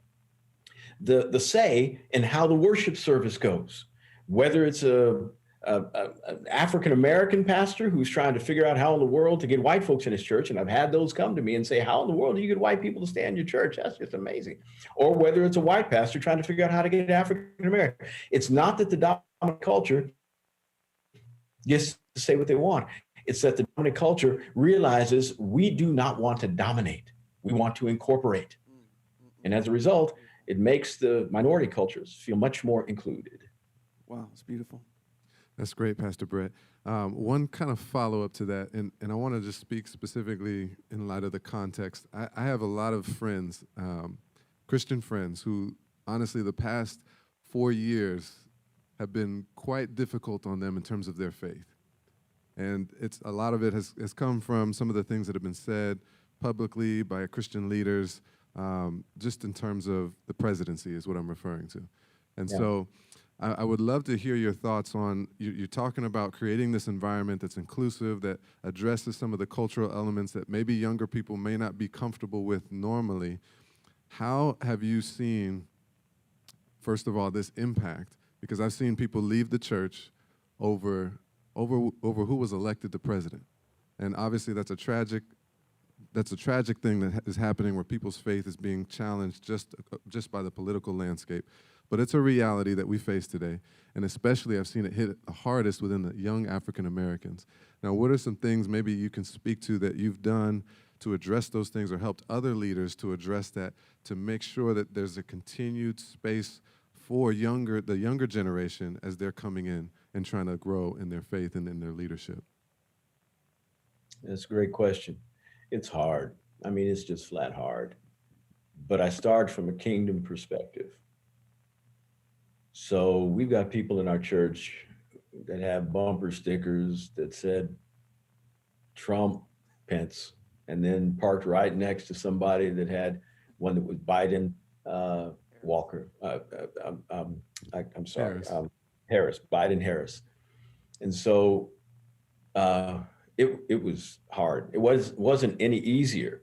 the say in how the worship service goes, whether it's an African-American pastor who's trying to figure out how in the world to get white folks in his church. And I've had those come to me and say, how in the world do you get white people to stay in your church? That's just amazing. Or whether it's a white pastor trying to figure out how to get African-American. It's not that the dominant culture gets to say what they want. It's that the dominant culture realizes we do not want to dominate. We want to incorporate. And as a result, it makes the minority cultures feel much more included. Wow, it's beautiful. That's great, Pastor Brett. One kind of follow-up to that, and I want to just speak specifically in light of the context. I have a lot of friends, Christian friends, who honestly the past 4 years have been quite difficult on them in terms of their faith. And a lot of it has come from some of the things that have been said publicly by Christian leaders, just in terms of the presidency is what I'm referring to. And so I would love to hear your thoughts on, you're talking about creating this environment that's inclusive, that addresses some of the cultural elements that maybe younger people may not be comfortable with normally. How have you seen, first of all, this impact? Because I've seen people leave the church over who was elected the president. And obviously that's a tragic thing that is happening, where people's faith is being challenged just by the political landscape. But it's a reality that we face today, and especially I've seen it hit the hardest within the young African Americans. Now, what are some things maybe you can speak to that you've done to address those things, or helped other leaders to address that, to make sure that there's a continued space for the younger generation as they're coming in and trying to grow in their faith and in their leadership? That's a great question. It's hard. I mean, it's just flat hard. But I start from a kingdom perspective. So we've got people in our church that have bumper stickers that said Trump, Pence, and then parked right next to somebody that had one that was Biden, Walker. I'm sorry, Harris, Biden, Harris. And so it was hard. It wasn't any easier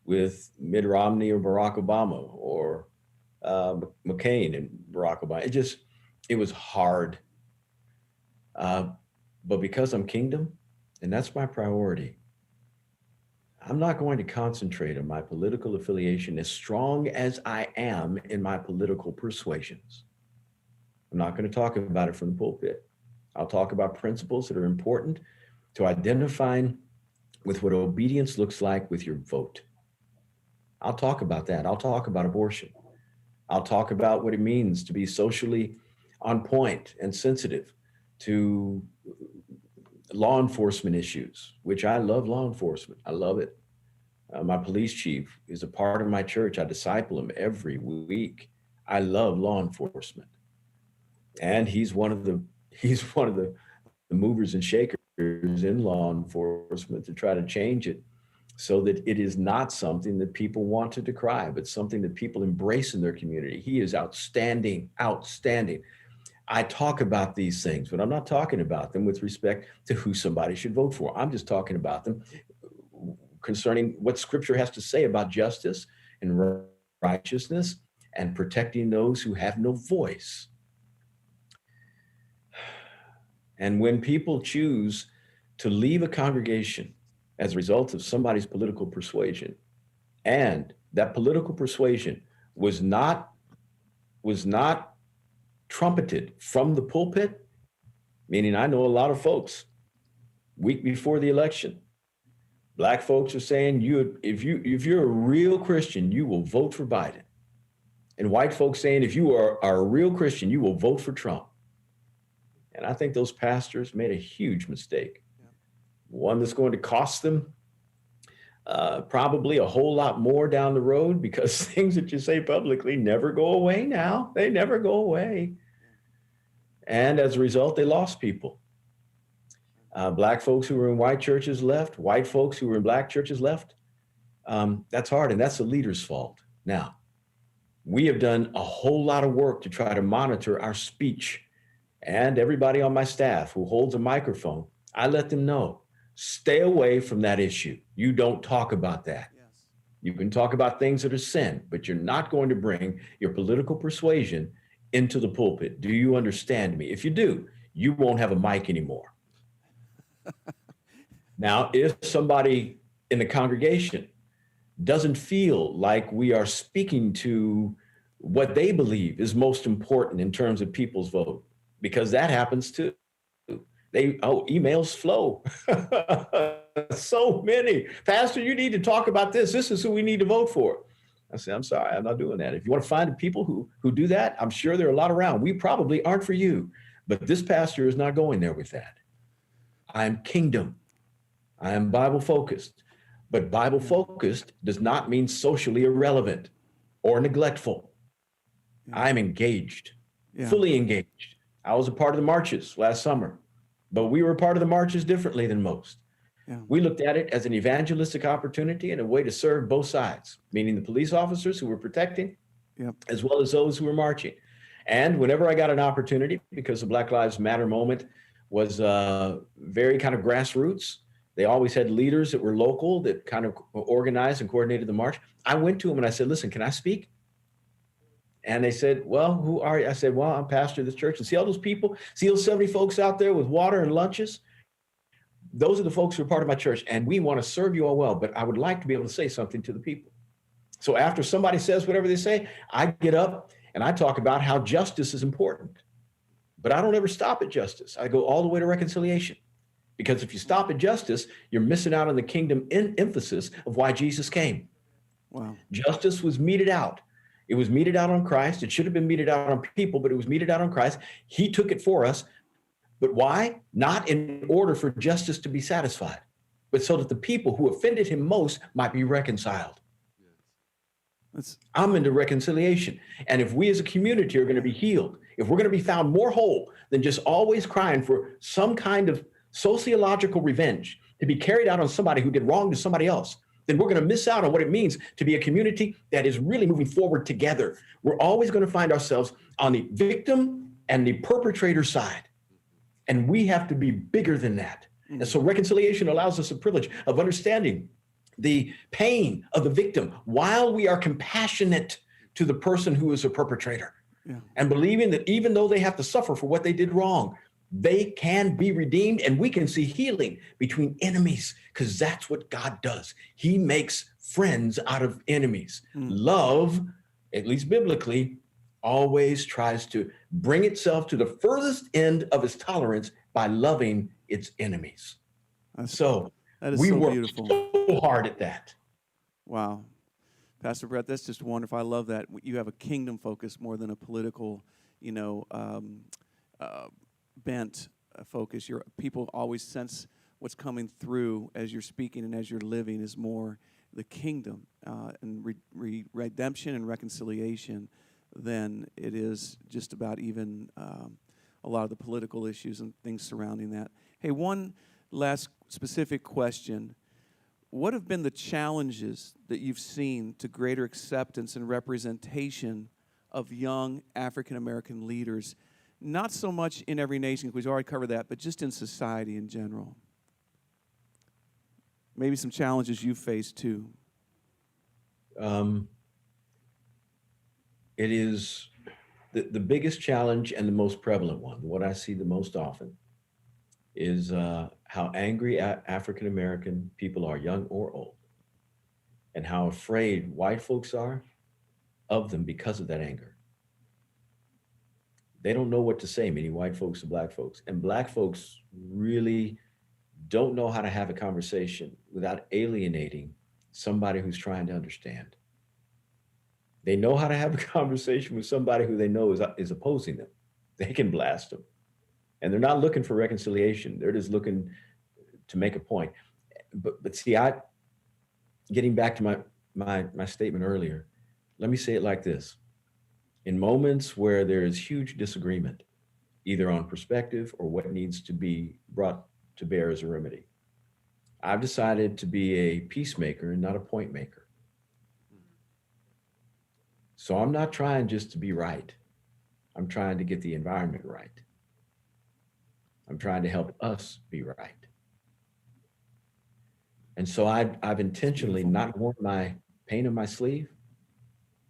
with Mitt Romney or Barack Obama or McCain and Barack Obama. It was hard. But because I'm kingdom, and that's my priority, I'm not going to concentrate on my political affiliation, as strong as I am in my political persuasions. I'm not going to talk about it from the pulpit. I'll talk about principles that are important to identifying with what obedience looks like with your vote. I'll talk about that. I'll talk about abortion. I'll talk about what it means to be socially on point and sensitive to law enforcement issues, which I love law enforcement. I love it. My police chief is a part of my church. I disciple him every week. I love law enforcement. And he's one of the movers and shakers in law enforcement to try to change it so that it is not something that people want to decry, but something that people embrace in their community. He is outstanding, outstanding. I talk about these things, but I'm not talking about them with respect to who somebody should vote for. I'm just talking about them concerning what Scripture has to say about justice and righteousness and protecting those who have no voice. And when people choose to leave a congregation as a result of somebody's political persuasion, and that political persuasion was not trumpeted from the pulpit, meaning I know a lot of folks, week before the election, Black folks are saying, if you're a real Christian, you will vote for Biden. And white folks saying, if you are a real Christian, you will vote for Trump. And I think those pastors made a huge mistake. Yeah. one that's going to cost them probably a whole lot more down the road, because things that you say publicly never go away now. They never go away. And as a result, they lost people. Black folks who were in white churches left, white folks who were in black churches left. That's hard, and that's the leader's fault. Now, we have done a whole lot of work to try to monitor our speech, and everybody on my staff who holds a microphone, I let them know, stay away from that issue. You don't talk about that. Yes. You can talk about things that are sin, but you're not going to bring your political persuasion into the pulpit. Do you understand me? If you do, you won't have a mic anymore. Now, if somebody in the congregation doesn't feel like we are speaking to what they believe is most important in terms of people's vote, because that happens too. Emails flow. So many. Pastor, you need to talk about this. This is who we need to vote for. I say, I'm sorry, I'm not doing that. If you want to find people who do that, I'm sure there are a lot around. We probably aren't for you, but this pastor is not going there with that. I'm kingdom. I am Bible focused, but Bible focused does not mean socially irrelevant or neglectful. I'm engaged, fully engaged. I was a part of the marches last summer, but we were a part of the marches differently than most. We looked at it as an evangelistic opportunity and a way to serve both sides, meaning the police officers who were protecting, as well as those who were marching. And whenever I got an opportunity, because the Black Lives Matter moment was very kind of grassroots, they always had leaders that were local that kind of organized and coordinated the march. I went to them and I said, listen, can I speak? And they said, well, who are you? I said, well, I'm pastor of this church. And see all those people? See those 70 folks out there with water and lunches? Those are the folks who are part of my church, and we want to serve you all well, but I would like to be able to say something to the people. So after somebody says whatever they say, I get up and I talk about how justice is important. But I don't ever stop at justice. I go all the way to reconciliation. Because if you stop at justice, you're missing out on the kingdom emphasis of why Jesus came. Wow. Justice was meted out. It was meted out on Christ. It should have been meted out on people, but it was meted out on Christ. He took it for us. But why? Not in order for justice to be satisfied, but so that the people who offended him most might be reconciled. I'm into reconciliation. And if we as a community are going to be healed, if we're going to be found more whole than just always crying for some kind of sociological revenge to be carried out on somebody who did wrong to somebody else, then we're going to miss out on what it means to be a community that is really moving forward together. We're always going to find ourselves on the victim and the perpetrator side. And we have to be bigger than that. And so reconciliation allows us the privilege of understanding the pain of the victim while we are compassionate to the person who is a perpetrator, and believing that even though they have to suffer for what they did wrong, they can be redeemed, and we can see healing between enemies, because that's what God does. He makes friends out of enemies. Love, at least biblically, always tries to bring itself to the furthest end of its tolerance by loving its enemies. That is we so work beautiful. so hard at that. Wow. Pastor Brett, that's just wonderful. I love that. You have a kingdom focus more than a political, bent focus. People always sense what's coming through as you're speaking and as you're living is more the kingdom and redemption and reconciliation than it is just about even a lot of the political issues and things surrounding that. Hey, one last specific question. What have been the challenges that you've seen to greater acceptance and representation of young African-American leaders? Not so much in every nation, because we've already covered that, but just in society in general. Maybe some challenges you faced too. It is the biggest challenge and the most prevalent one. What I see the most often is how angry African-American people are, young or old, and how afraid white folks are of them because of that anger. They don't know what to say, meaning white folks and black folks. And black folks really don't know how to have a conversation without alienating somebody who's trying to understand. They know how to have a conversation with somebody who they know is opposing them. They can blast them. And they're not looking for reconciliation. They're just looking to make a point. But see, getting back to my statement earlier, let me say it like this. In moments where there is huge disagreement, either on perspective or what needs to be brought to bear as a remedy, I've decided to be a peacemaker and not a point maker. So I'm not trying just to be right. I'm trying to get the environment right. I'm trying to help us be right. And so I've intentionally not worn my pain on my sleeve.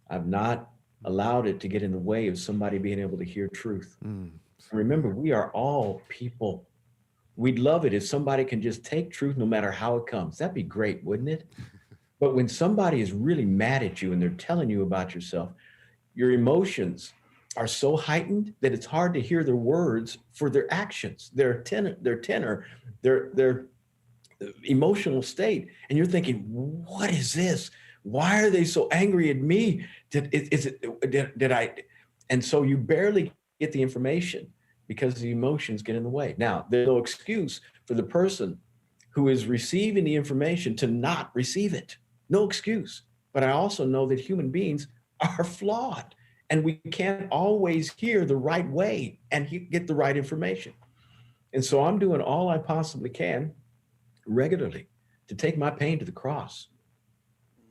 I've not allowed it to get in the way of somebody being able to hear truth. Remember, we are all people. We'd love it if somebody can just take truth no matter how it comes. That'd be great, wouldn't it? But when somebody is really mad at you and they're telling you about yourself, your emotions are so heightened that it's hard to hear their words for their actions, their tenor, their emotional state. And you're thinking, what is this? Why are they so angry at me? Did I? And so you barely get the information because the emotions get in the way. Now, there's no excuse for the person who is receiving the information to not receive it. No excuse. But I also know that human beings are flawed and we can't always hear the right way and get the right information. And so I'm doing all I possibly can regularly to take my pain to the cross.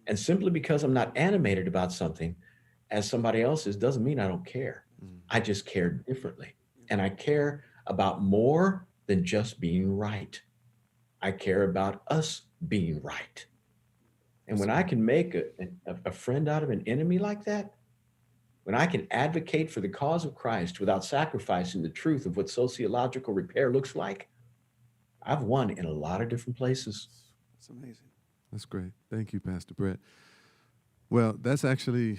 And simply because I'm not animated about something as somebody else is doesn't mean I don't care. I just care differently. And I care about more than just being right. I care about us being right. And when I can make a friend out of an enemy like that, when I can advocate for the cause of Christ without sacrificing the truth of what sociological repair looks like, I've won in a lot of different places. That's amazing. That's great. Thank you, Pastor Brett. Well, that's actually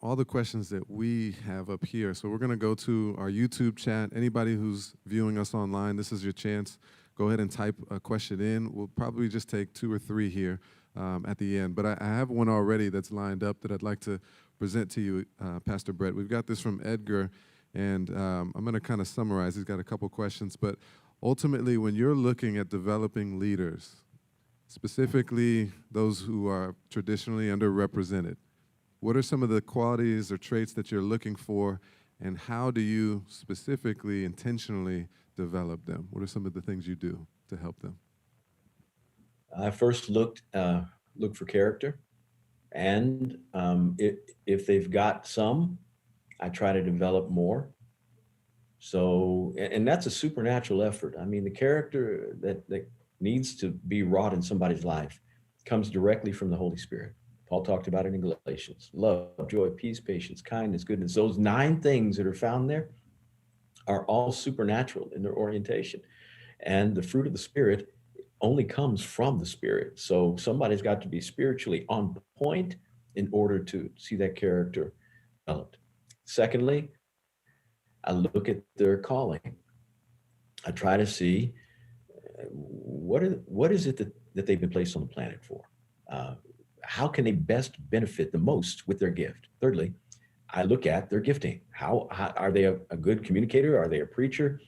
all the questions that we have up here. So we're going to go to our YouTube chat. Anybody who's viewing us online, this is your chance. Go ahead and type a question in. We'll probably just take 2 or 3 here at the end. But I have one already that's lined up that I'd like to present to you, Pastor Brett. We've got this from Edgar, and I'm going to kind of summarize. He's got a couple questions. But ultimately, when you're looking at developing leaders, specifically those who are traditionally underrepresented, what are some of the qualities or traits that you're looking for, and how do you specifically, intentionally develop them? What are some of the things you do to help them? I first look for character, and if they've got some, I try to develop more. So, and that's a supernatural effort. I mean, the character that needs to be wrought in somebody's life comes directly from the Holy Spirit. Paul talked about it in Galatians: love, joy, peace, patience, kindness, goodness. Those 9 things that are found there are all supernatural in their orientation. And the fruit of the Spirit only comes from the Spirit. So somebody's got to be spiritually on point in order to see that character developed. Secondly, I look at their calling. I try to see what is it that they've been placed on the planet for? How can they best benefit the most with their gift? Thirdly, I look at their gifting. How are they a good communicator? Are they a preacher?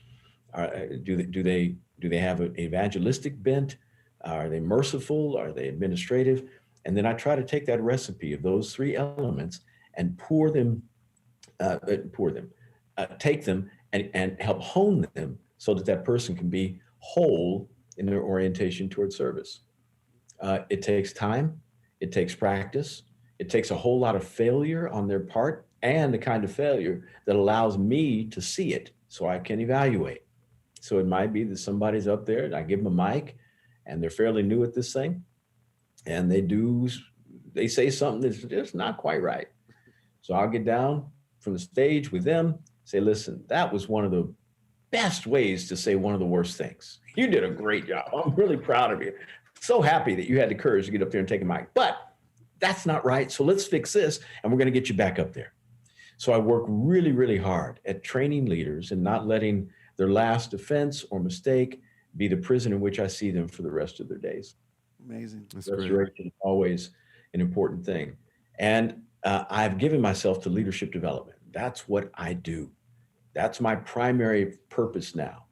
Do they have an evangelistic bent? Are they merciful? Are they administrative? And then I try to take that recipe of those 3 elements and take them and help hone them so that person can be whole in their orientation towards service. It takes time. It takes practice. It takes a whole lot of failure on their part, and the kind of failure that allows me to see it so I can evaluate. So it might be that somebody's up there and I give them a mic and they're fairly new at this thing, and they say something that's just not quite right. So I'll get down from the stage with them, say, listen, that was one of the best ways to say one of the worst things. You did a great job. I'm really proud of you. So happy that you had the courage to get up there and take a mic. But that's not right. So let's fix this, and we're going to get you back up there. So I work really, really hard at training leaders and not letting their last offense or mistake be the prison in which I see them for the rest of their days. Amazing. That's great. Restoration is always an important thing. And I've given myself to leadership development. That's what I do. That's my primary purpose now.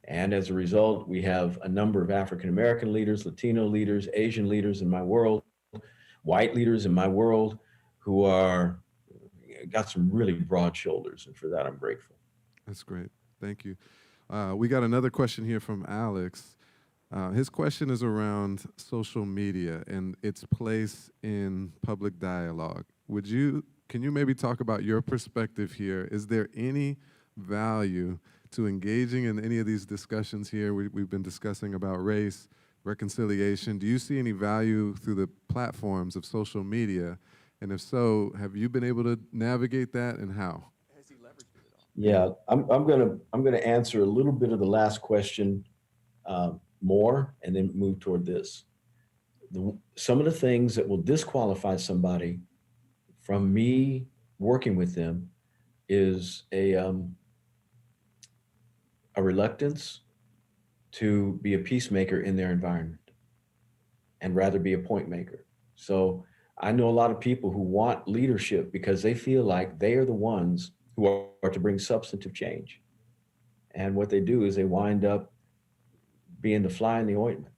And as a result, we have a number of African American leaders, Latino leaders, Asian leaders in my world, white leaders in my world who are got some really broad shoulders. And for that, I'm grateful. That's great. Thank you. We got another question here from Alex. His question is around social media and its place in public dialogue. Can you maybe talk about your perspective here? Is there any value to engaging in any of these discussions here? We've been discussing about race, reconciliation. Do you see any value through the platforms of social media? And if so, have you been able to navigate that, and how? Has he leveraged it at all? Yeah, I'm gonna answer a little bit of the last question more, and then move toward this. Some of the things that will disqualify somebody from me working with them is a reluctance to be a peacemaker in their environment and rather be a point maker. So I know a lot of people who want leadership because they feel like they are the ones who are to bring substantive change. And what they do is they wind up being the fly in the ointment.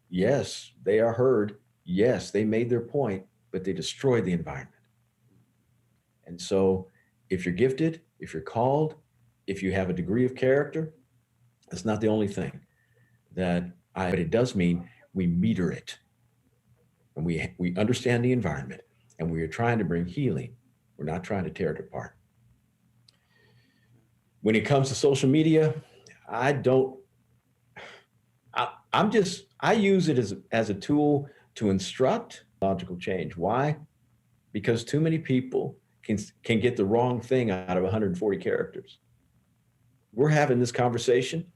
Yes, they are heard. Yes, they made their point, but they destroyed the environment. And so if you're gifted, if you're called, if you have a degree of character, that's not the only thing but it does mean we meter it. And we understand the environment, and we are trying to bring healing. We're not trying to tear it apart. When it comes to social media, I use it as a tool to instruct logical change. Why? Because too many people can get the wrong thing out of 140 characters. We're having this conversation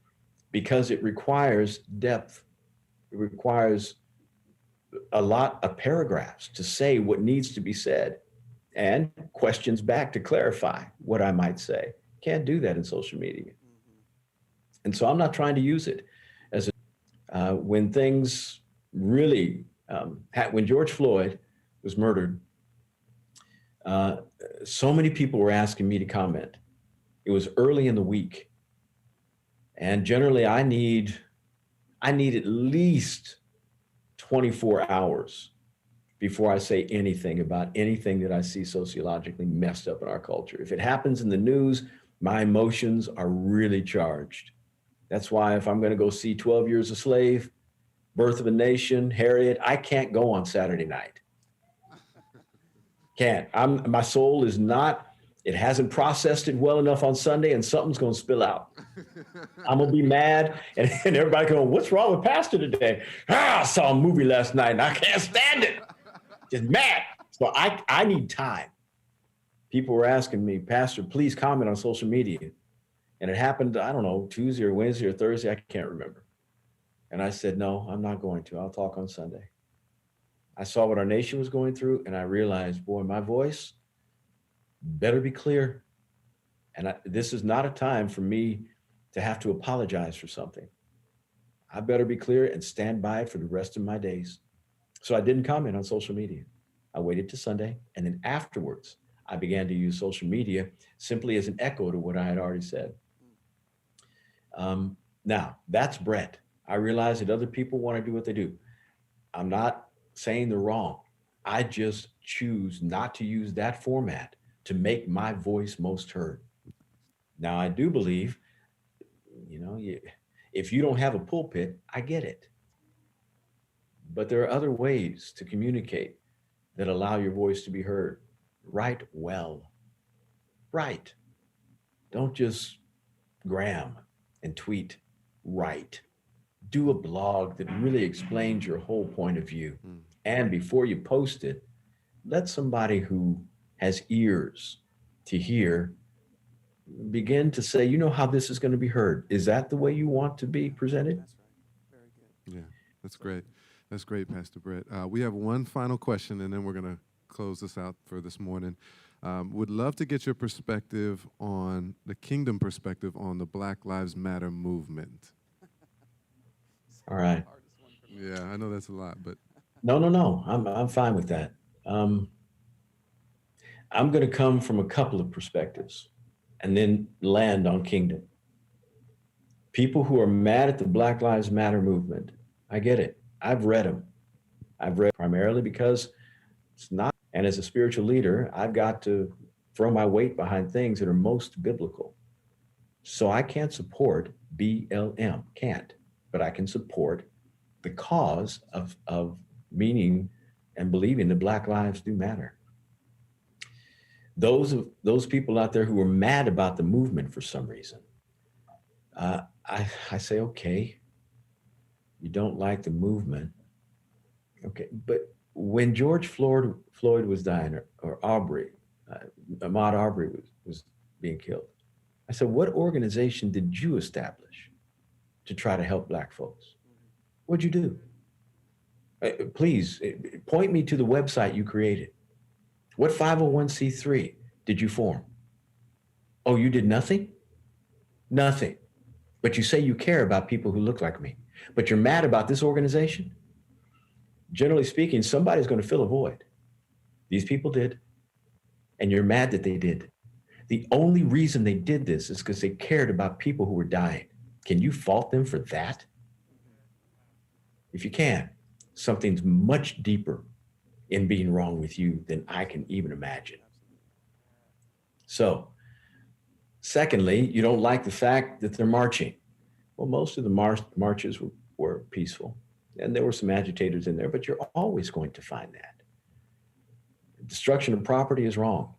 because it requires depth. It requires a lot of paragraphs to say what needs to be said and questions back to clarify what I might say. Can't do that in social media. And so I'm not trying to use it as when things really, when George Floyd was murdered, so many people were asking me to comment. It was early in the week. And generally I need at least 24 hours before I say anything about anything that I see sociologically messed up in our culture. If it happens in the news, my emotions are really charged. That's why if I'm going to go see 12 Years a Slave, Birth of a Nation, Harriet, I can't go on Saturday night. Can't. My soul is not, it hasn't processed it well enough on Sunday, and something's going to spill out. I'm going to be mad, and everybody going, what's wrong with Pastor today? I saw a movie last night, and I can't stand it. Just mad. So I need time. People were asking me, Pastor, please comment on social media. And it happened, I don't know, Tuesday or Wednesday or Thursday, I can't remember. And I said, no, I'm not going to. I'll talk on Sunday. I saw what our nation was going through, and I realized, boy, my voice better be clear. And this is not a time for me to have to apologize for something. I better be clear and stand by it for the rest of my days. So I didn't comment on social media. I waited to Sunday, and then afterwards, I began to use social media simply as an echo to what I had already said. Now, that's Brett. I realize that other people want to do what they do. I'm not saying they're wrong. I just choose not to use that format to make my voice most heard. Now, I do believe, if you don't have a pulpit, I get it. But there are other ways to communicate that allow your voice to be heard. Write well. Write. Don't just gram and tweet. Write. Do a blog that really explains your whole point of view. And before you post it, let somebody who has ears to hear begin to say, how this is going to be heard. Is that the way you want to be presented? That's right. Very good. Yeah, that's great. That's great, Pastor Brett. We have one final question, and then we're going to close this out for this morning. Would love to get your perspective on the kingdom perspective on the Black Lives Matter movement. All right. Yeah, I know that's a lot, but No. I'm fine with that. I'm going to come from a couple of perspectives and then land on kingdom. People who are mad at the Black Lives Matter movement, I get it. I've read them. I've read primarily because it's not, and as a spiritual leader, I've got to throw my weight behind things that are most biblical. So I can't support BLM, can't, but I can support the cause of meaning and believing that Black lives do matter. Those people out there who are mad about the movement for some reason, I say, okay, you don't like the movement. Okay, but when George Floyd was dying, or Aubrey, Ahmaud Arbery was being killed, I said, what organization did you establish to try to help Black folks? What'd you do? Please point me to the website you created. What 501c3 did you form? Oh, you did nothing? Nothing. But you say you care about people who look like me, but you're mad about this organization? Generally speaking, somebody's going to fill a void. These people did, and you're mad that they did. The only reason they did this is because they cared about people who were dying. Can you fault them for that? If you can, something's much deeper in being wrong with you than I can even imagine. So, secondly, you don't like the fact that they're marching. Well, most of the marches were peaceful, and there were some agitators in there, but you're always going to find that. Destruction of property is wrong.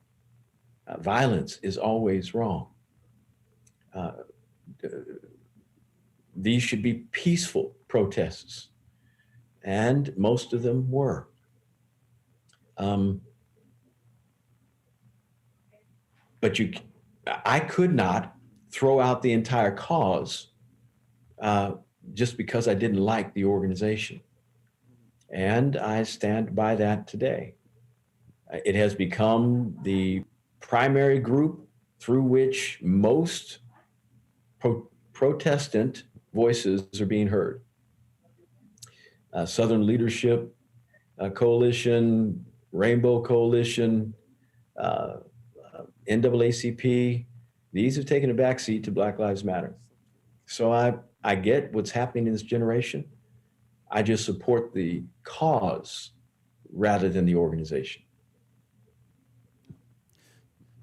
Violence is always wrong. These should be peaceful protests, and most of them were. But I could not throw out the entire cause just because I didn't like the organization. And I stand by that today. It has become the primary group through which most Protestant voices are being heard. Southern Leadership Coalition, Rainbow Coalition, NAACP, these have taken a backseat to Black Lives Matter. So I get what's happening in this generation. I just support the cause rather than the organization.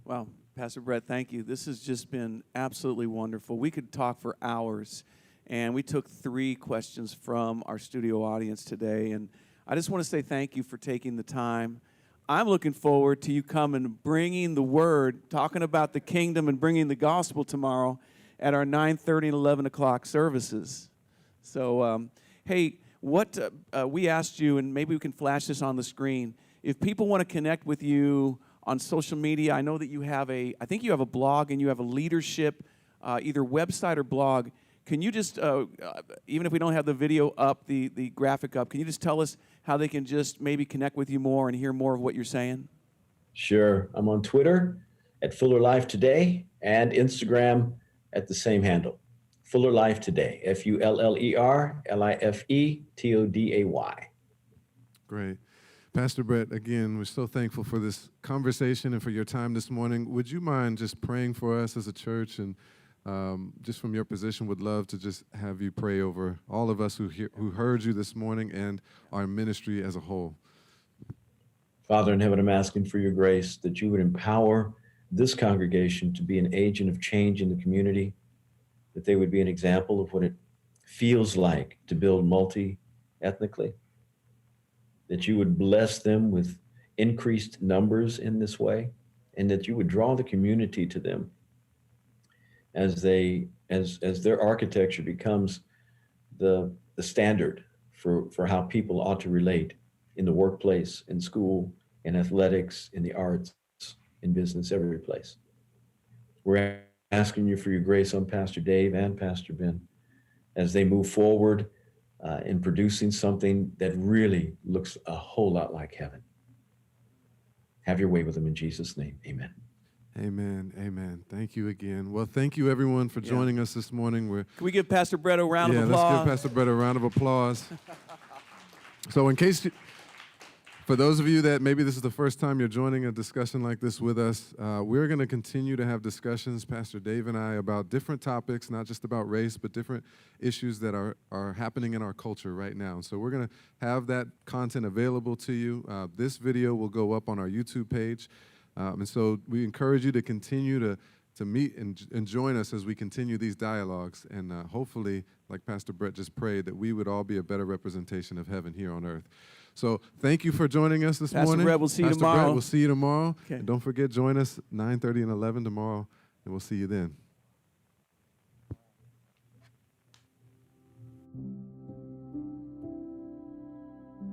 Wow, Pastor Brett, thank you. This has just been absolutely wonderful. We could talk for hours, and we took 3 questions from our studio audience today, and I just want to say thank you for taking the time. I'm looking forward to you coming, bringing the word, talking about the kingdom and bringing the gospel tomorrow at our 9:30 and 11 o'clock services. So, hey, what we asked you, and maybe we can flash this on the screen, if people want to connect with you on social media, I know that you have I think you have a blog and you have a leadership, either website or blog. Can you just, even if we don't have the video up, the graphic up, can you just tell us how they can just maybe connect with you more and hear more of what you're saying? Sure. I'm on Twitter at Fuller Life Today and Instagram at the same handle, Fuller Life Today, FULLERLIFETODAY. Great. Pastor Brett, again, we're so thankful for this conversation and for your time this morning. Would you mind just praying for us as a church? And just from your position, would love to just have you pray over all of us who heard you this morning and our ministry as a whole. Father in heaven, I'm asking for your grace that you would empower this congregation to be an agent of change in the community, that they would be an example of what it feels like to build multi-ethnically, that you would bless them with increased numbers in this way, and that you would draw the community to them as their architecture becomes the standard for how people ought to relate in the workplace, in school, in athletics, in the arts, in business, every place. We're asking you for your grace on Pastor Dave and Pastor Ben as they move forward in producing something that really looks a whole lot like heaven. Have your way with them in Jesus' name. Amen. Amen. Amen. Thank you again. Well, thank you everyone for joining us this morning. Can we give Pastor Brett a round of applause? Let's give Pastor Brett a round of applause. So in case For those of you that maybe this is the first time you're joining a discussion like this with us, we're going to continue to have discussions, Pastor Dave and I, about different topics, not just about race, but different issues that are happening in our culture right now. So we're going to have that content available to you. This video will go up on our YouTube page. And so we encourage you to continue to meet and join us as we continue these dialogues. And hopefully, like Pastor Brett just prayed, that we would all be a better representation of heaven here on earth. So thank you for joining us this Pastor morning. Brett, we'll see you Pastor tomorrow. Brett, we'll see you tomorrow. Okay. And don't forget, join us 9:30 and 11 tomorrow, and we'll see you then.